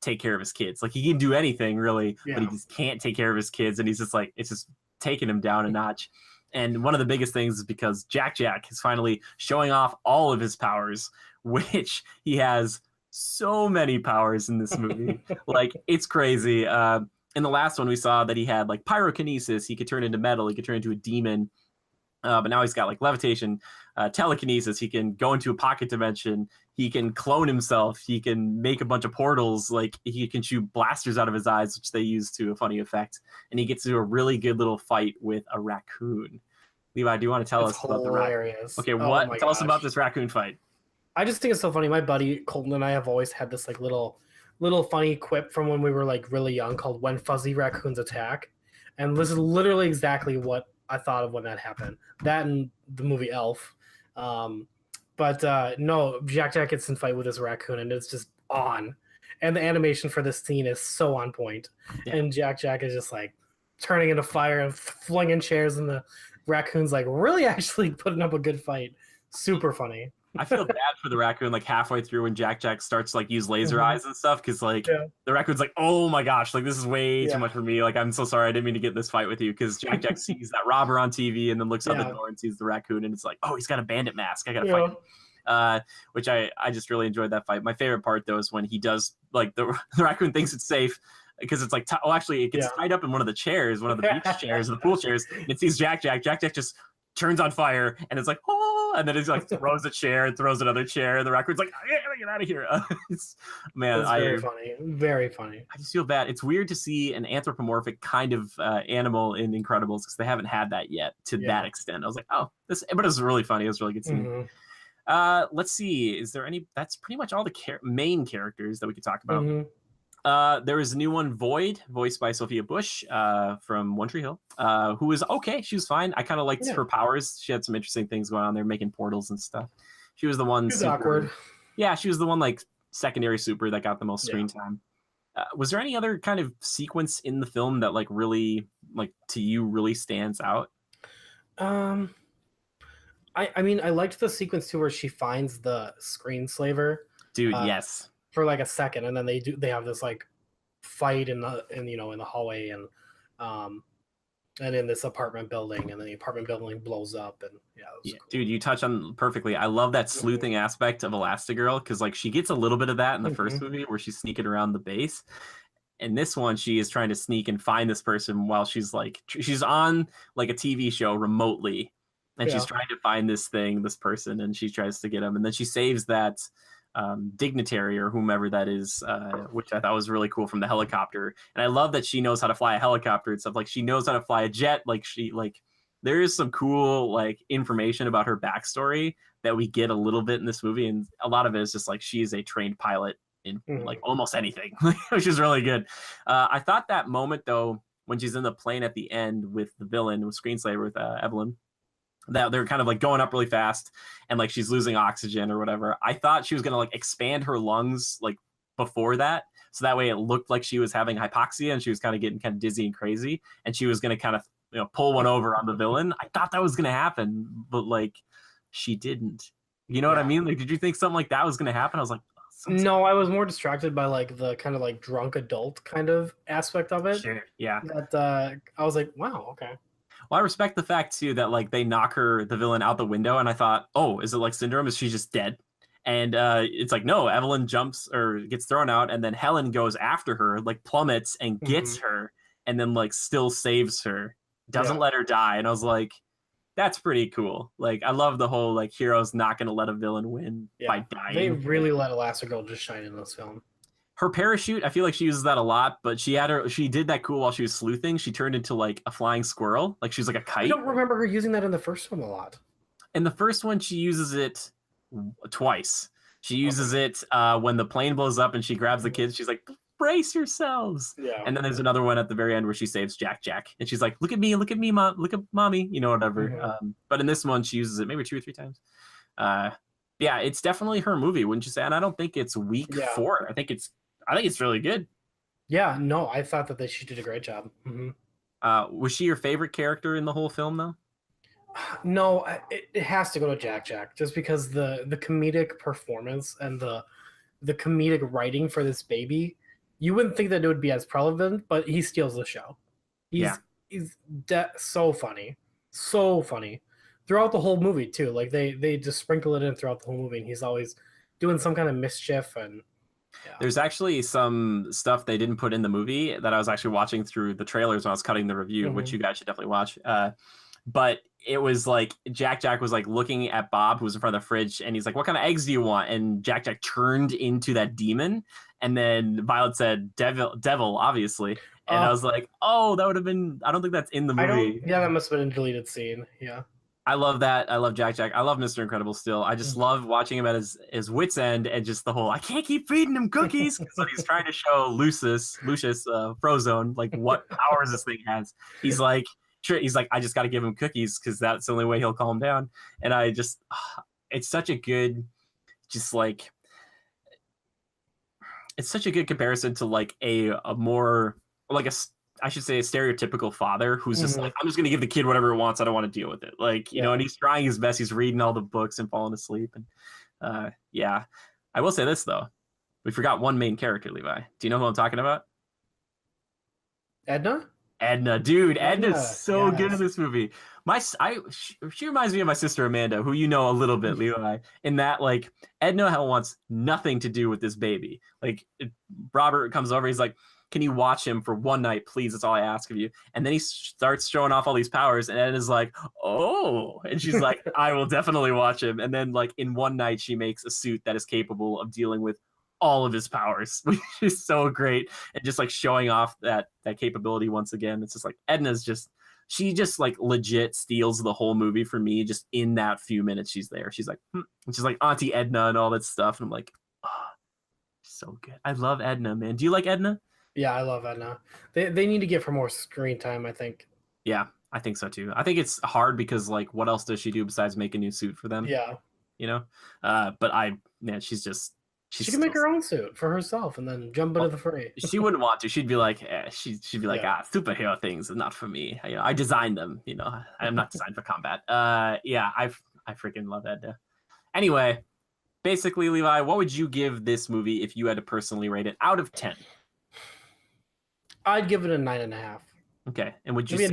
take care of his kids. Like he can do anything really, but he just can't take care of his kids, and he's just like, it's just taking him down a notch. And one of the biggest things is because Jack Jack is finally showing off all of his powers, which he has so many powers in this movie. Like it's crazy. In the last one we saw that he had like pyrokinesis, he could turn into metal, he could turn into a demon. But now he's got like levitation, telekinesis, he can go into a pocket dimension, he can clone himself, he can make a bunch of portals, like he can shoot blasters out of his eyes, which they use to a funny effect. And he gets to a really good little fight with a raccoon. Levi, do you want to tell us about the raccoon? Okay, what? Tell us about this raccoon fight. I just think it's so funny. My buddy Colton and I have always had this like little funny quip from when we were like really young called "When Fuzzy Raccoons Attack," and this is literally exactly what I thought of when that happened. That and the movie Elf. But no, Jack Jack gets in fight with this raccoon, and it's just on. And the animation for this scene is so on point. Yeah. And Jack Jack is just like turning into fire and flinging chairs, and the raccoon's like really actually putting up a good fight. Super funny. I feel bad for the raccoon like halfway through when Jack Jack starts to like use laser eyes and stuff, because like the raccoon's like, oh my gosh, like this is way too much for me, like I'm so sorry, I didn't mean to get this fight with you, because Jack Jack sees that robber on TV and then looks out the door and sees the raccoon, and it's like, oh, he's got a bandit mask, I gotta fight him. Which I just really enjoyed that fight. My favorite part though is when he does like the raccoon thinks it's safe because it's like actually it gets tied up in one of the chairs, one of the beach chairs, the pool chairs, and it sees Jack Jack just turns on fire, and it's like, oh, and then it's like throws a chair and throws another chair, and the raccoon's like, I gotta get out of here. It's very funny, very funny. I just feel bad. It's weird to see an anthropomorphic kind of animal in Incredibles, because they haven't had that yet to that extent. I was like, oh, but it was really funny. It was really good scene. Let's see, is there any? That's pretty much all the main characters that we could talk about. There is a new one, Void, voiced by Sophia Bush from One Tree Hill, who was okay. She was fine. I kind of liked her powers. She had some interesting things going on there, making portals and stuff. She was the one. She's awkward. Yeah, she was the one like secondary super that got the most screen time. Was there any other kind of sequence in the film that like really, like to you, really stands out? I mean, I liked the sequence too where she finds the screenslaver. Dude, yes. For like a second, and then they have this like fight in the hallway and in this apartment building, and then the apartment building blows up, and cool. Dude, you touch on perfectly. I love that sleuthing aspect of Elastigirl, because like she gets a little bit of that in the first movie where she's sneaking around the base. In this one, she is trying to sneak and find this person while she's on like a TV show remotely, and she's trying to find this person, and she tries to get him, and then she saves that dignitary or whomever that is, which I thought was really cool, from the helicopter. And I love that she knows how to fly a helicopter and stuff. Like she knows how to fly a jet. Like there is some cool like information about her backstory that we get a little bit in this movie, and a lot of it is just like she is a trained pilot in like almost anything, which is really good. I thought that moment though, when she's in the plane at the end with the villain, with Screenslaver, with Evelyn, that they're kind of like going up really fast and like she's losing oxygen or whatever. I thought she was gonna like expand her lungs like before that, so that way it looked like she was having hypoxia and she was kind of getting kind of dizzy and crazy, and she was gonna kind of pull one over on the villain. I thought that was gonna happen, but like she didn't. You know what I mean? Like, did you think something like that was gonna happen? I was like, no, I was more distracted by like the kind of like drunk adult kind of aspect of it. Sure, yeah. That I was like, wow, okay. Well, I respect the fact too that like they knock the villain out the window, and I thought, oh, is it like Syndrome? Is she just dead? And it's like, no, Evelyn jumps or gets thrown out, and then Helen goes after her, like plummets and gets her, and then like still saves her, doesn't let her die. And I was like, that's pretty cool. Like, I love the whole like hero's not going to let a villain win by dying. They really let Elastigirl just shine in this film. Her parachute, I feel like she uses that a lot, but she did that cool while she was sleuthing. She turned into like a flying squirrel, like she was like a kite. I don't remember her using that in the first film a lot. In the first one, she uses it twice. She uses it when the plane blows up and she grabs the kids. She's like, brace yourselves. Yeah. And then there's another one at the very end where she saves Jack. And she's like, look at me, mom, look at mommy, whatever. But in this one, she uses it maybe 2 or 3 times. Yeah, it's definitely her movie, wouldn't you say? And I don't think it's weak for her. I think it's really good. Yeah, no, I thought that she did a great job. Was she your favorite character in the whole film, though? No, it has to go to Jack, just because the comedic performance and the comedic writing for this baby, you wouldn't think that it would be as relevant, but he steals the show. He's so funny throughout the whole movie too. Like they just sprinkle it in throughout the whole movie, and he's always doing some kind of mischief. And there's actually some stuff they didn't put in the movie that I was actually watching through the trailers when I was cutting the review, which you guys should definitely watch. But it was like Jack was like looking at Bob, who was in front of the fridge, and he's like, what kind of eggs do you want? And Jack turned into that demon, and then Violet said devil obviously, and I was like, oh, that would have been, I don't think that's in the movie. That must have been a deleted scene. I love that. I love Jack. I love Mr. Incredible still. I just love watching him at his wit's end, and just the whole, I can't keep feeding him cookies, because he's trying to show Lucius Frozone, like what powers this thing has. He's like, I just got to give him cookies because that's the only way he'll calm down. And I just, it's such a good, just like, it's such a good comparison to like a more, like I should say a stereotypical father who's just like, I'm just going to give the kid whatever it wants. I don't want to deal with it. Like, you know, and he's trying his best. He's reading all the books and falling asleep. And I will say this though. We forgot one main character, Levi. Do you know who I'm talking about? Edna, dude, Edna's so good in this movie. She reminds me of my sister Amanda, who you know a little bit, Levi, in that like Edna wants nothing to do with this baby. Like Robert comes over, he's like, can you watch him for one night, please? That's all I ask of you. And then he starts showing off all these powers, and Edna's like, oh, and she's like, I will definitely watch him. And then like in one night, she makes a suit that is capable of dealing with all of his powers, which is so great, and just like showing off that capability once again. It's just like Edna's she just like legit steals the whole movie for me. Just in that few minutes she's there, she's like and she's like Auntie Edna and all that stuff, and I'm like, oh, so good. I love Edna, man. Do you like Edna? Yeah, I love Edna. They need to give her more screen time, I think. Yeah, I think so too. I think it's hard because like what else does she do besides make a new suit for them? Yeah, but she can make her own suit for herself and then jump into the fray. She wouldn't want to. She'd be like, superhero things are not for me. I designed them. I'm not designed for combat. I freaking love Edna. Anyway, basically, Levi, what would you give this movie if you had to personally rate it out of 10? I'd give it a 9.5. Okay, and would you say a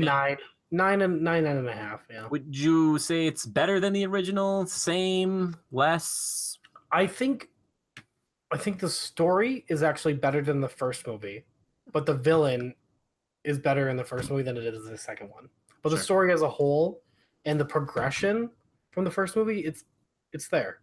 9.5? Yeah. Would you say it's better than the original? Same? Less? I think the story is actually better than the first movie, but the villain is better in the first movie than it is in the second one. But the story as a whole and the progression from the first movie, it's there.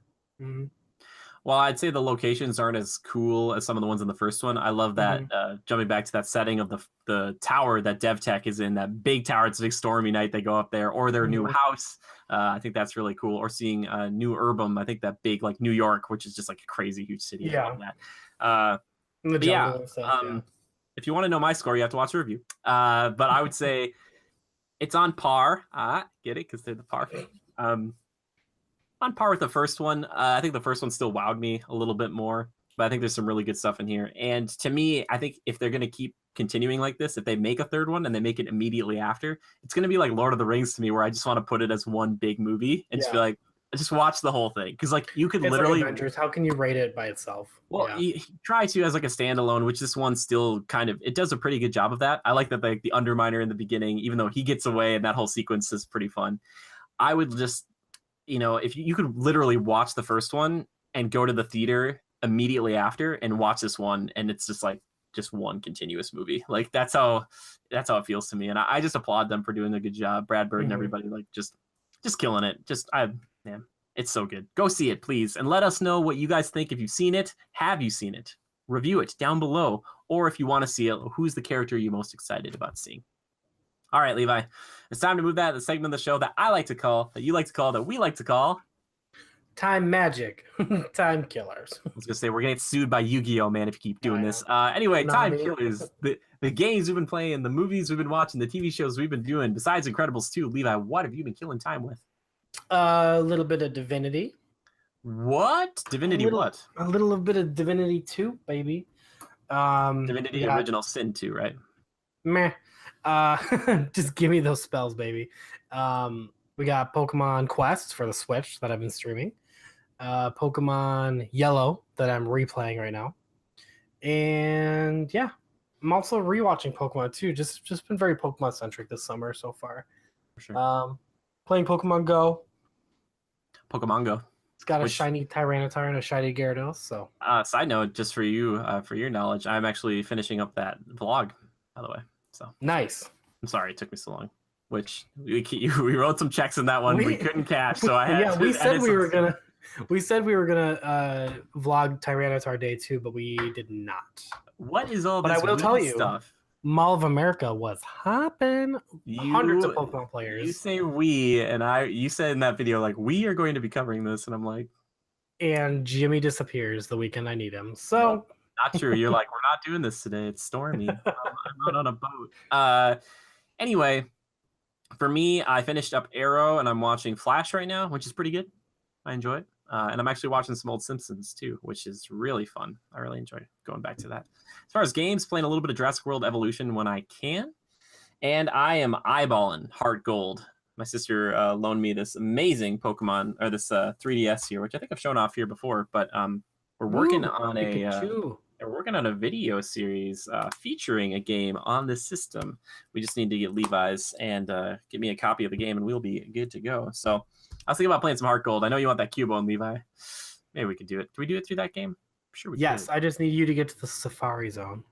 Well, I'd say the locations aren't as cool as some of the ones in the first one. I love that jumping back to that setting of the tower that DevTech is in, that big tower. It's a big stormy night. They go up there, or their new house. I think that's really cool. Or seeing New Urbum. I think that big like New York, which is just like a crazy huge city. Yeah. I love that. In the But yeah, jungle and stuff, if you want to know my score, you have to watch the review. But I would say it's on par. Get it? Because they're the par. On par with the first one. I think the first one still wowed me a little bit more, but I think there's some really good stuff in here. And to me, I think if they're going to keep continuing like this, if they make a third one and they make it immediately after, it's going to be like Lord of the Rings to me, where I just want to put it as one big movie and just be like, just watch the whole thing. Because like you could literally like Avengers. How can you rate it by itself? Well, you try to as like a standalone, which this one still kind of, it does a pretty good job of that. I like that like the Underminer in the beginning, even though he gets away and that whole sequence is pretty fun. I would just, if you could literally watch the first one and go to the theater immediately after and watch this one, and it's just like just one continuous movie. Like that's how it feels to me, and I just applaud them for doing a good job. Brad Bird and everybody, like just killing it. Man, it's so good. Go see it, please, and let us know what you guys think. If you've seen it, have you seen it? Review it down below, or if you want to see it, who's the character you're most excited about seeing? All right, Levi, it's time to move that to the segment of the show that I like to call, that you like to call, that we like to call Time Magic. Time Killers. I was going to say, we're going to get sued by Yu-Gi-Oh, man, if you keep doing this. Anyway, Time Killers, the games we've been playing, the movies we've been watching, the TV shows we've been doing, besides Incredibles 2, Levi, what have you been killing time with? A little bit of Divinity. What? Divinity what? A little bit of Divinity 2, baby. Divinity Original Sin 2, right? Meh. Just give me those spells, baby. We got Pokemon Quest for the Switch that I've been streaming. Pokemon Yellow that I'm replaying right now. And yeah, I'm also rewatching Pokemon too. Just been very Pokemon centric this summer so far. For sure. Playing Pokemon Go. Pokemon Go. It's got a shiny Tyranitar and a shiny Gyarados. So side note, just for you, for your knowledge, I'm actually finishing up that vlog, by the way. So nice. I'm sorry it took me so long. Which we wrote some checks in that one we couldn't cash, so I had. We said we were gonna vlog Tyranitar Day 2, but we did not. What is all this? But I will tell you, stuff? Mall of America was hopping. Hundreds of Pokemon players. You say we, and you said in that video like we are going to be covering this, and I'm like, and Jimmy disappears the weekend I need him. So. Well, not true. You're like, we're not doing this today. It's stormy. I'm not on a boat. Anyway, for me, I finished up Arrow and I'm watching Flash right now, which is pretty good. I enjoy it. And I'm actually watching some old Simpsons too, which is really fun. I really enjoy going back to that. As far as games, playing a little bit of Jurassic World Evolution when I can. And I am eyeballing Heart Gold. My sister loaned me this amazing Pokemon, or this 3DS here, which I think I've shown off here before, but we're working on we're working on a video series featuring a game on this system. We just need to get Levi's and get me a copy of the game, and we'll be good to go. So I was thinking about playing some Heart Gold. I know you want that Cubone, Levi. Maybe we could do it. Do we do it through that game? I'm sure we Yes, could. I just need you to get to the Safari Zone.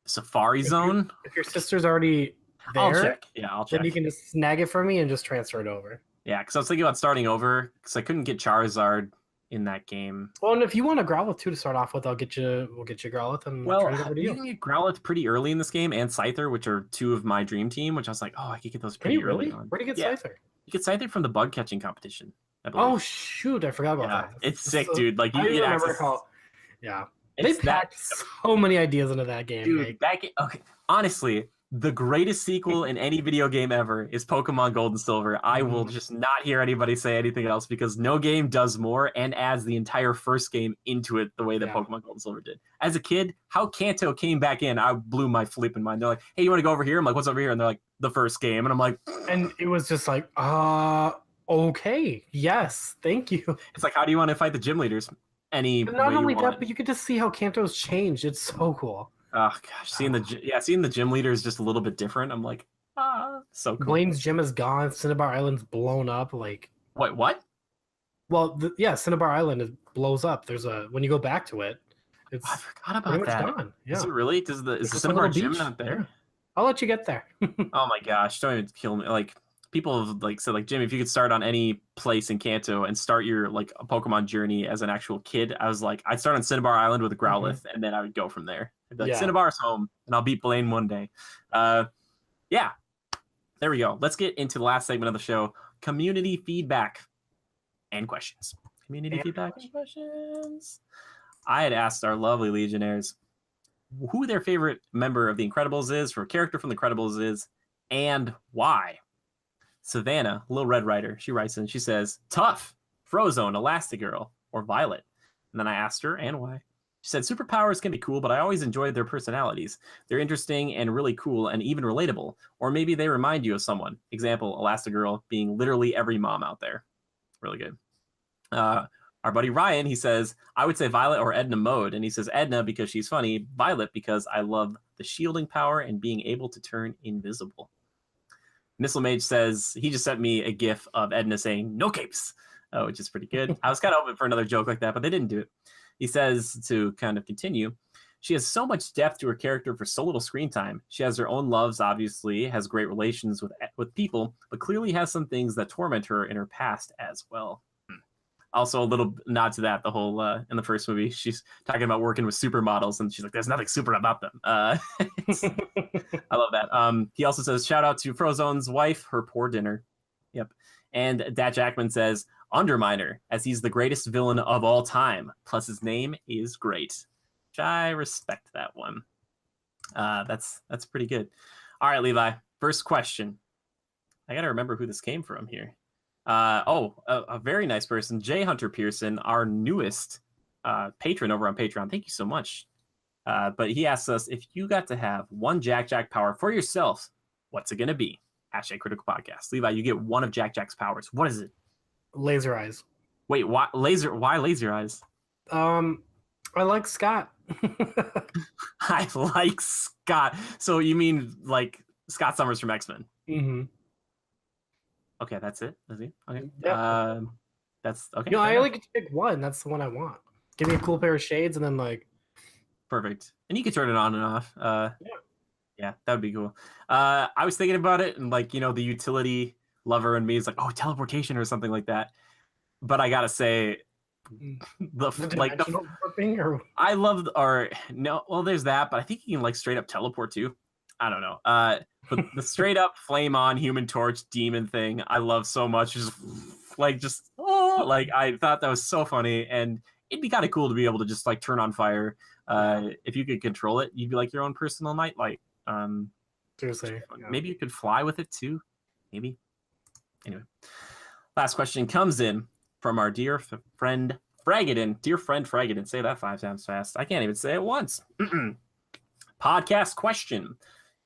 Safari Zone? If your sister's already there, I'll check. Yeah, I'll check. Then you can just snag it from me and just transfer it over. Yeah, because I was thinking about starting over because I couldn't get Charizard in that game. Well, and if you want a Growlithe too to start off with, we'll get you Growlithe and turn it over to you can get Growlithe pretty early in this game, and Scyther, which are two of my dream team, which I was like, oh, I could get those pretty early on. Where do you get Scyther? You get Scyther from the bug catching competition, I believe. Oh shoot, I forgot about that. It's sick, dude. Like you get access. They packed so many ideas into that game. Dude, okay. Honestly, the greatest sequel in any video game ever is Pokemon Gold and Silver. I will just not hear anybody say anything else because no game does more and adds the entire first game into it the way that Pokemon Gold and Silver did. As a kid, how Kanto came back in, I blew my flipping mind. They're like, hey, you want to go over here? I'm like, what's over here? And they're like, the first game. And I'm like... And it was just like, okay, yes, thank you. It's like, how do you want to fight the gym leaders? Not only that, but you could just see how Kanto's changed. It's so cool. Oh gosh, seeing the gym leader is just a little bit different. I'm like, so cool. Blaine's gym is gone. Cinnabar Island's blown up. Like, wait, what? Well, Cinnabar Island blows up. There's when you go back to it, it's I forgot about that. Gone. Yeah. Is it really? Is the Cinnabar gym not there? Yeah. I'll let you get there. Oh my gosh, don't even kill me. Like, people have like said like, Jim, if you could start on any place in Kanto and start your like a Pokemon journey as an actual kid, I was like, I'd start on Cinnabar Island with a Growlithe, and then I would go from there. I'd be like, Cinnabar's home, and I'll beat Blaine one day. Yeah, there we go. Let's get into the last segment of the show: community feedback and questions. Community feedback and questions. I had asked our lovely Legionnaires who their favorite member of the Incredibles is, for a character from the Incredibles is, and why. Savannah, Little Red Rider, she writes in, she says, Tough, Frozone, Elastigirl, or Violet. And then I asked her, and why. She said, superpowers can be cool, but I always enjoyed their personalities. They're interesting and really cool and even relatable. Or maybe they remind you of someone. Example, Elastigirl being literally every mom out there. Really good. Our buddy Ryan, he says, I would say Violet or Edna Mode. And he says Edna because she's funny, Violet because I love the shielding power and being able to turn invisible. Missile Mage says he just sent me a gif of Edna saying no capes, which is pretty good. I was kind of hoping for another joke like that, but they didn't do it. He says, to kind of continue, she has so much depth to her character for so little screen time. She has her own loves, obviously, has great relations with people, but clearly has some things that torment her in her past as well. Also, a little nod to that, the whole, in the first movie, she's talking about working with supermodels, and she's like, there's nothing super about them. I love that. He also says, shout out to Frozone's wife, her poor dinner. Yep. And Dat Jackman says, Underminer, as he's the greatest villain of all time, plus his name is great. Which I respect that one. That's pretty good. All right, Levi, first question. I got to remember who this came from here. A very nice person, Jay Hunter Pearson, our newest patron over on Patreon. Thank you so much. But he asks us, if you got to have one Jack power for yourself, what's it going to be? #Critical Podcast. Levi, you get one of Jack's powers. What is it? Laser eyes. Wait, why laser eyes? I like Scott. I like Scott. So you mean like Scott Summers from X-Men? Mm-hmm. Okay, that's it. Is he? Okay. Yep. That's okay. I only get to pick one. That's the one I want. Give me a cool pair of shades, and then like. Perfect. And you can turn it on and off. Yeah, that would be cool. I was thinking about it, and like the utility lover in me is like, oh, teleportation or something like that. But I gotta say, warping or I love there's that, but I think you can like straight up teleport too. I don't know. But the straight up flame on Human Torch demon thing, I love so much. I thought that was so funny, and it'd be kind of cool to be able to just like turn on fire. If you could control it, you'd be like your own personal nightlight. Seriously, maybe you could fly with it too. Maybe. Anyway, last question comes in from our dear friend Fragadin. Dear friend Fragadin, say that 5 times fast. I can't even say it once. Podcast question.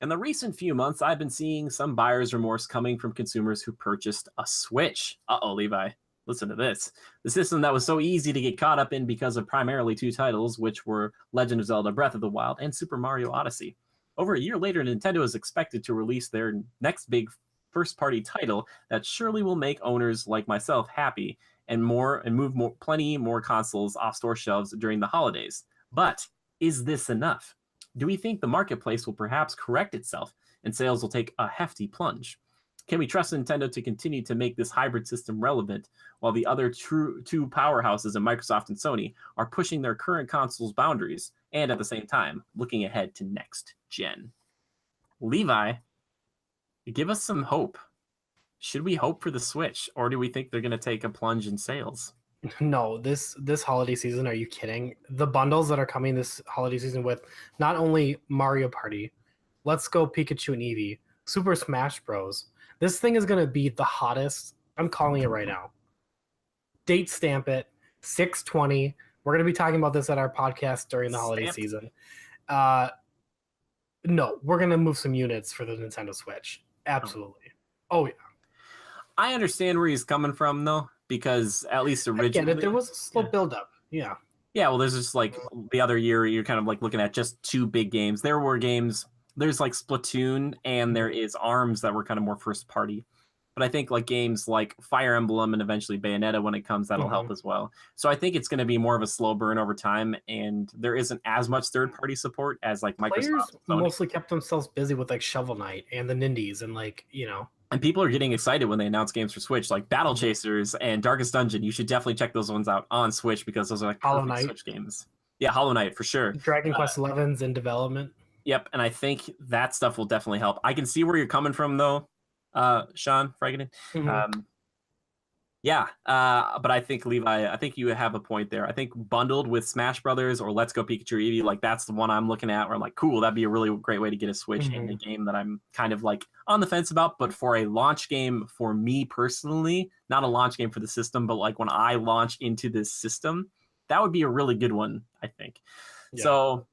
In the recent few months, I've been seeing some buyer's remorse coming from consumers who purchased a Switch. Uh-oh, Levi. Listen to this. The system that was so easy to get caught up in because of primarily 2 titles, which were Legend of Zelda Breath of the Wild and Super Mario Odyssey. Over a year later, Nintendo is expected to release their next big first-party title that surely will make owners like myself happy and move plenty more consoles off store shelves during the holidays. But is this enough? Do we think the marketplace will perhaps correct itself and sales will take a hefty plunge? Can we trust Nintendo to continue to make this hybrid system relevant while the other two powerhouses in Microsoft and Sony are pushing their current consoles' boundaries and at the same time looking ahead to next gen? Levi, give us some hope. Should we hope for the Switch, or do we think they're going to take a plunge in sales? No, this holiday season, are you kidding? The bundles that are coming this holiday season with not only Mario Party, Let's Go Pikachu and Eevee, Super Smash Bros. This thing is going to be the hottest. I'm calling it right now. Date stamp it, 6/20. We're going to be talking about this at our podcast during the holiday season. No, we're going to move some units for the Nintendo Switch. Absolutely. Oh, yeah. I understand where he's coming from, though, because at least originally... there was a slow build-up. Yeah. Yeah, well, there's just like the other year, you're kind of like looking at just 2 big games. There were games... There's like Splatoon and there is ARMS that were kind of more first party. But I think like games like Fire Emblem and eventually Bayonetta, when it comes, that'll help as well. So I think it's going to be more of a slow burn over time, and there isn't as much third-party support as like Microsoft. Players mostly kept themselves busy with like Shovel Knight and the Nindies and And people are getting excited when they announce games for Switch, like Battle Chasers and Darkest Dungeon. You should definitely check those ones out on Switch because those are like Hollow perfect Knight. Switch games. Yeah, Hollow Knight for sure. Dragon Quest XI's in development. Yep, and I think that stuff will definitely help. I can see where you're coming from, though, Sean Fraggenden. Yeah, but I think, Levi, I think you have a point there. I think bundled with Smash Brothers or Let's Go Pikachu Eevee, like that's the one I'm looking at where I'm like, cool, that'd be a really great way to get a Switch in a game that I'm kind of like on the fence about. But for a launch game for me personally, not a launch game for the system, but like when I launch into this system, that would be a really good one, I think. Yeah. So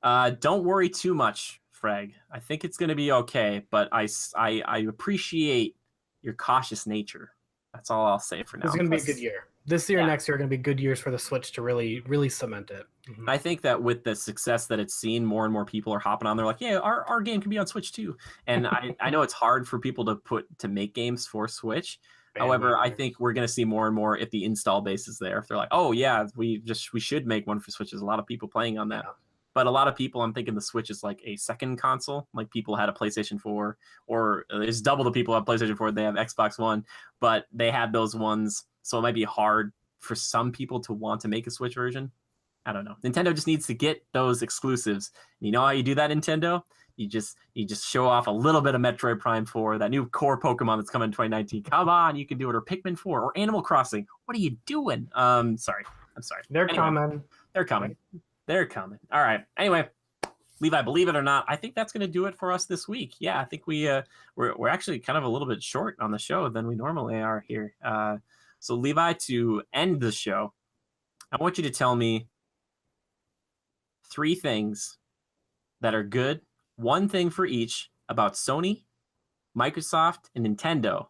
don't worry too much, Frag. I think it's going to be okay, but I appreciate your cautious nature. That's all I'll say for now. It's going to be a good year. This year and next year are going to be good years for the Switch to really cement it. I think that with the success that it's seen, more and more people are hopping on. They're like, yeah, our game can be on Switch too. And I know it's hard for people to make games for Switch. However, I think we're going to see more and more if the install base is there. If they're like, oh yeah, we should make one for Switch. There's a lot of people playing on that. Yeah. But a lot of people, I'm thinking the Switch is like a second console. Like people had a PlayStation 4, or there's double the people have PlayStation 4. They have Xbox One, but they had those ones. So it might be hard for some people to want to make a Switch version. I don't know. Nintendo just needs to get those exclusives. And you know how you do that, Nintendo? You just show off a little bit of Metroid Prime 4, that new core Pokemon that's coming in 2019. Come on, you can do it. Or Pikmin 4 or Animal Crossing. What are you doing? Sorry. I'm sorry. They're coming. They're coming. They're coming. All right. Anyway, Levi, believe it or not, I think that's going to do it for us this week. Yeah, I think we're actually kind of a little bit short on the show than we normally are here. So Levi, to end the show, I want you to tell me 3 things that are good, one thing for each about Sony, Microsoft, and Nintendo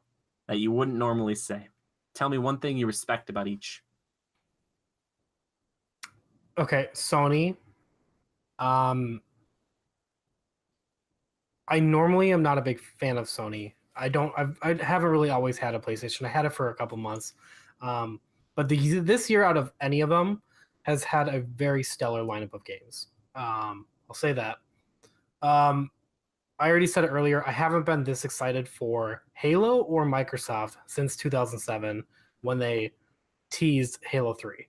that you wouldn't normally say. Tell me one thing you respect about each. Okay, Sony. I normally am not a big fan of Sony. I haven't really always had a PlayStation. I had it for a couple months. But this year, out of any of them, has had a very stellar lineup of games. I'll say that. I already said it earlier. I haven't been this excited for Halo or Microsoft since 2007 when they teased Halo 3.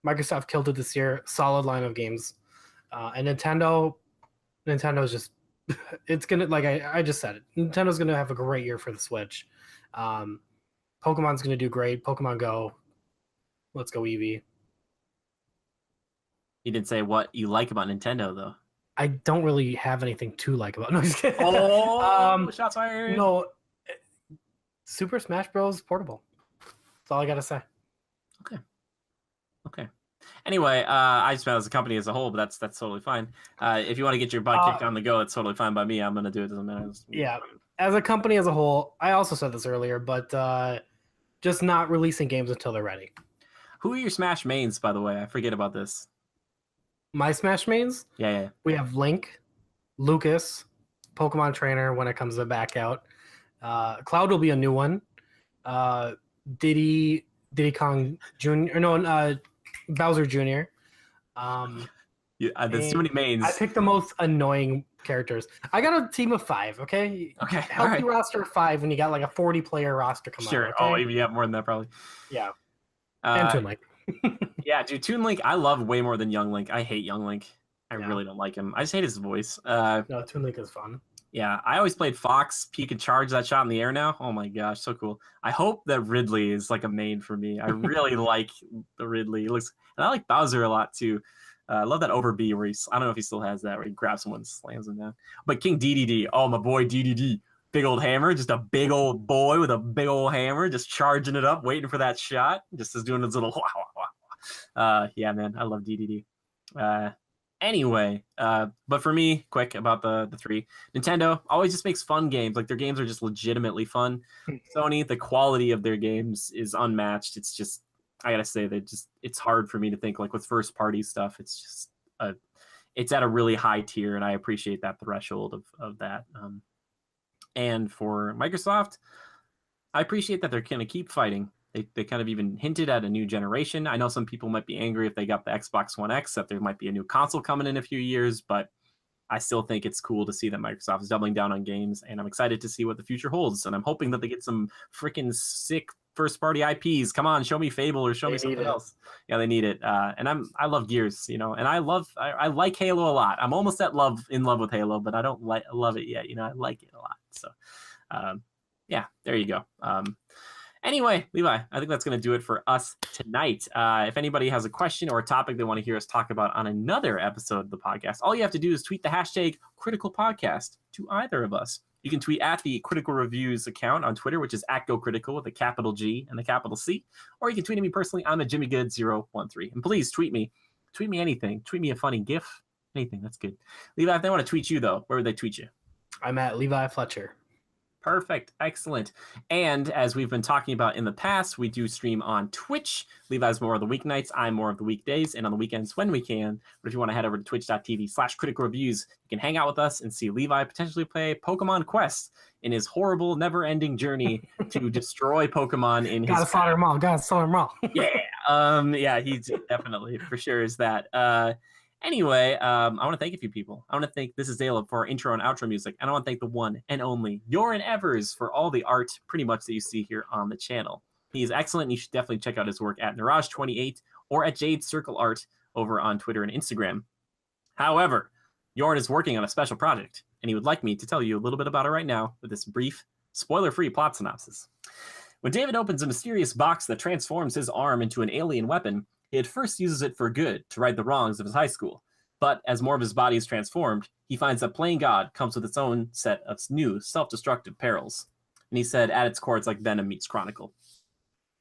Microsoft killed it this year. Solid line of games. And Nintendo's just, it's going to, like I just said it, Nintendo's going to have a great year for the Switch. Pokemon's going to do great. Pokemon Go. Let's go Eevee. You didn't say what you like about Nintendo, though. I don't really have anything to like about it. No, just kidding. Oh, shots fired. No, Super Smash Bros. Portable. That's all I got to say. Okay. Anyway, I just meant as a company as a whole, but that's totally fine. If you want to get your butt kicked on the go, it's totally fine by me. I'm going to do it. Doesn't matter. Yeah. As a company as a whole, I also said this earlier, but just not releasing games until they're ready. Who are your Smash mains, by the way? I forget about this. My Smash mains? Yeah. We have Link, Lucas, Pokemon Trainer when it comes back out. Cloud will be a new one. Diddy Kong Jr. No, Bowser Jr. There's too many mains. I picked the most annoying characters. I got a team of 5, okay? Okay. Healthy roster of 5, and you got like a 40-player roster coming out. Sure. Okay? Oh, you have more than that, probably. Yeah. And Toon Link. Yeah, dude, Toon Link, I love way more than Young Link. I hate Young Link. I really don't like him. I just hate his voice. No, Toon Link is fun. Yeah, I always played Fox. He can charge that shot in the air now. Oh my gosh, so cool. I hope that Ridley is like a main for me. I really like the Ridley. He looks, and I like Bowser a lot too. I love that over B where I don't know if he still has that, where he grabs someone and slams them down. But King DDD, oh my boy DDD, big old hammer, just a big old boy with a big old hammer, just charging it up, waiting for that shot, just as doing his little yeah, man, I love DDD. Anyway, but for me, quick about the 3, Nintendo always just makes fun games. Like their games are just legitimately fun. Sony, the quality of their games is unmatched. It's just, I gotta say, it's hard for me to think like with first party stuff. It's just it's at a really high tier, and I appreciate that threshold of that. And for Microsoft, I appreciate that they're gonna keep fighting. They kind of even hinted at a new generation. I know some people might be angry if they got the Xbox One X that there might be a new console coming in a few years, but I still think it's cool to see that Microsoft is doubling down on games, and I'm excited to see what the future holds. And I'm hoping that they get some freaking sick first-party IPs. Come on, show me Fable or show me something else. Yeah, they need it. And I love Gears, and I like Halo a lot. I'm almost in love with Halo, but I don't love it yet. I like it a lot. So, yeah, there you go. Anyway, Levi, I think that's going to do it for us tonight. If anybody has a question or a topic they want to hear us talk about on another episode of the podcast, all you have to do is tweet the hashtag Critical Podcast to either of us. You can tweet at the Critical Reviews account on Twitter, which is @GoCritical with a capital G and a capital C. Or you can tweet at me personally. I'm at JimmyGood013. And please tweet me. Tweet me anything. Tweet me a funny GIF. Anything. That's good. Levi, if they want to tweet you, though, where would they tweet you? I'm at Levi Fletcher. Perfect. Excellent. And as we've been talking about in the past, we do stream on Twitch. Levi's more of the weeknights. I'm more of the weekdays and on the weekends when we can. But if you want to head over to twitch.tv/critical reviews, you can hang out with us and see Levi potentially play Pokemon Quest in his horrible, never-ending journey to destroy Pokemon in his... Gotta slaughter them all. Gotta slaughter them all. Yeah, he's definitely, for sure is that. Anyway, I want to thank a few people. I want to thank This Is Dale for our intro and outro music. And I want to thank the one and only Yorin Evers for all the art pretty much that you see here on the channel. He's excellent, and you should definitely check out his work at Niraj28 or at Jade Circle Art over on Twitter and Instagram. However, Yorin is working on a special project, and he would like me to tell you a little bit about it right now with this brief, spoiler-free plot synopsis. When David opens a mysterious box that transforms his arm into an alien weapon, he at first uses it for good, to right the wrongs of his high school. But as more of his body is transformed, he finds that playing God comes with its own set of new, self-destructive perils. And he said, at its core, it's like Venom meets Chronicle.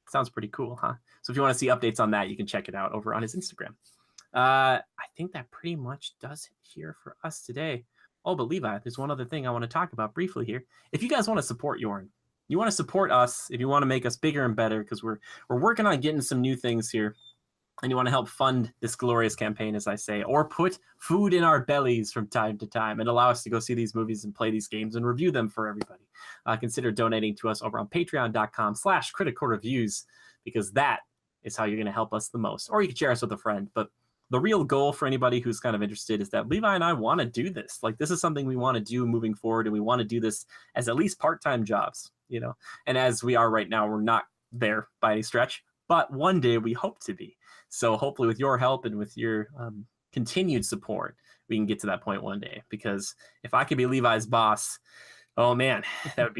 Sounds pretty cool, huh? So if you want to see updates on that, you can check it out over on his Instagram. I think that pretty much does it here for us today. Oh, but Levi, there's one other thing I want to talk about briefly here. If you guys want to support Yorin, you want to support us, if you want to make us bigger and better, because we're working on getting some new things here, and you want to help fund this glorious campaign, as I say, or put food in our bellies from time to time and allow us to go see these movies and play these games and review them for everybody, consider donating to us over on patreon.com/critical reviews, because that is how you're going to help us the most. Or you can share us with a friend. But the real goal for anybody who's kind of interested is that Levi and I want to do this. Like, this is something we want to do moving forward, and we want to do this as at least part-time jobs, And as we are right now, we're not there by any stretch, but one day we hope to be. So hopefully with your help and with your continued support, we can get to that point one day. Because if I could be Levi's boss, oh man, that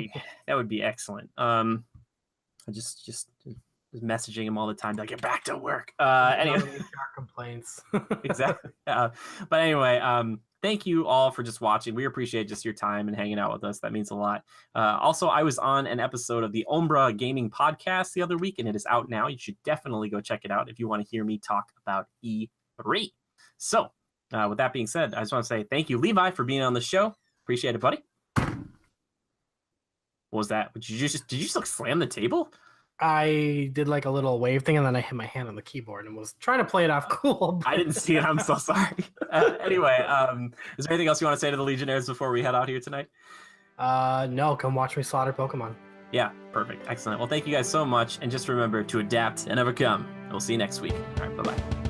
would be excellent. I just messaging him all the time to get back to work. Anyway, complaints. Exactly. But anyway, thank you all for just watching. We appreciate just your time and hanging out with us. That means a lot. Also, I was on an episode of the Ombra Gaming Podcast the other week, and it is out now. You should definitely go check it out if you want to hear me talk about E3. So, with that being said, I just want to say thank you, Levi, for being on the show. Appreciate it, buddy. What was that? Did you just like slam the table? I did like a little wave thing, and then I hit my hand on the keyboard and was trying to play it off cool. I didn't see it. I'm so sorry. Anyway, is there anything else you want to say to the Legionnaires before we head out here tonight? No, come watch me slaughter Pokemon. Yeah, perfect. Excellent. Well, thank you guys so much. And just remember to adapt and overcome. We'll see you next week. All right, bye-bye.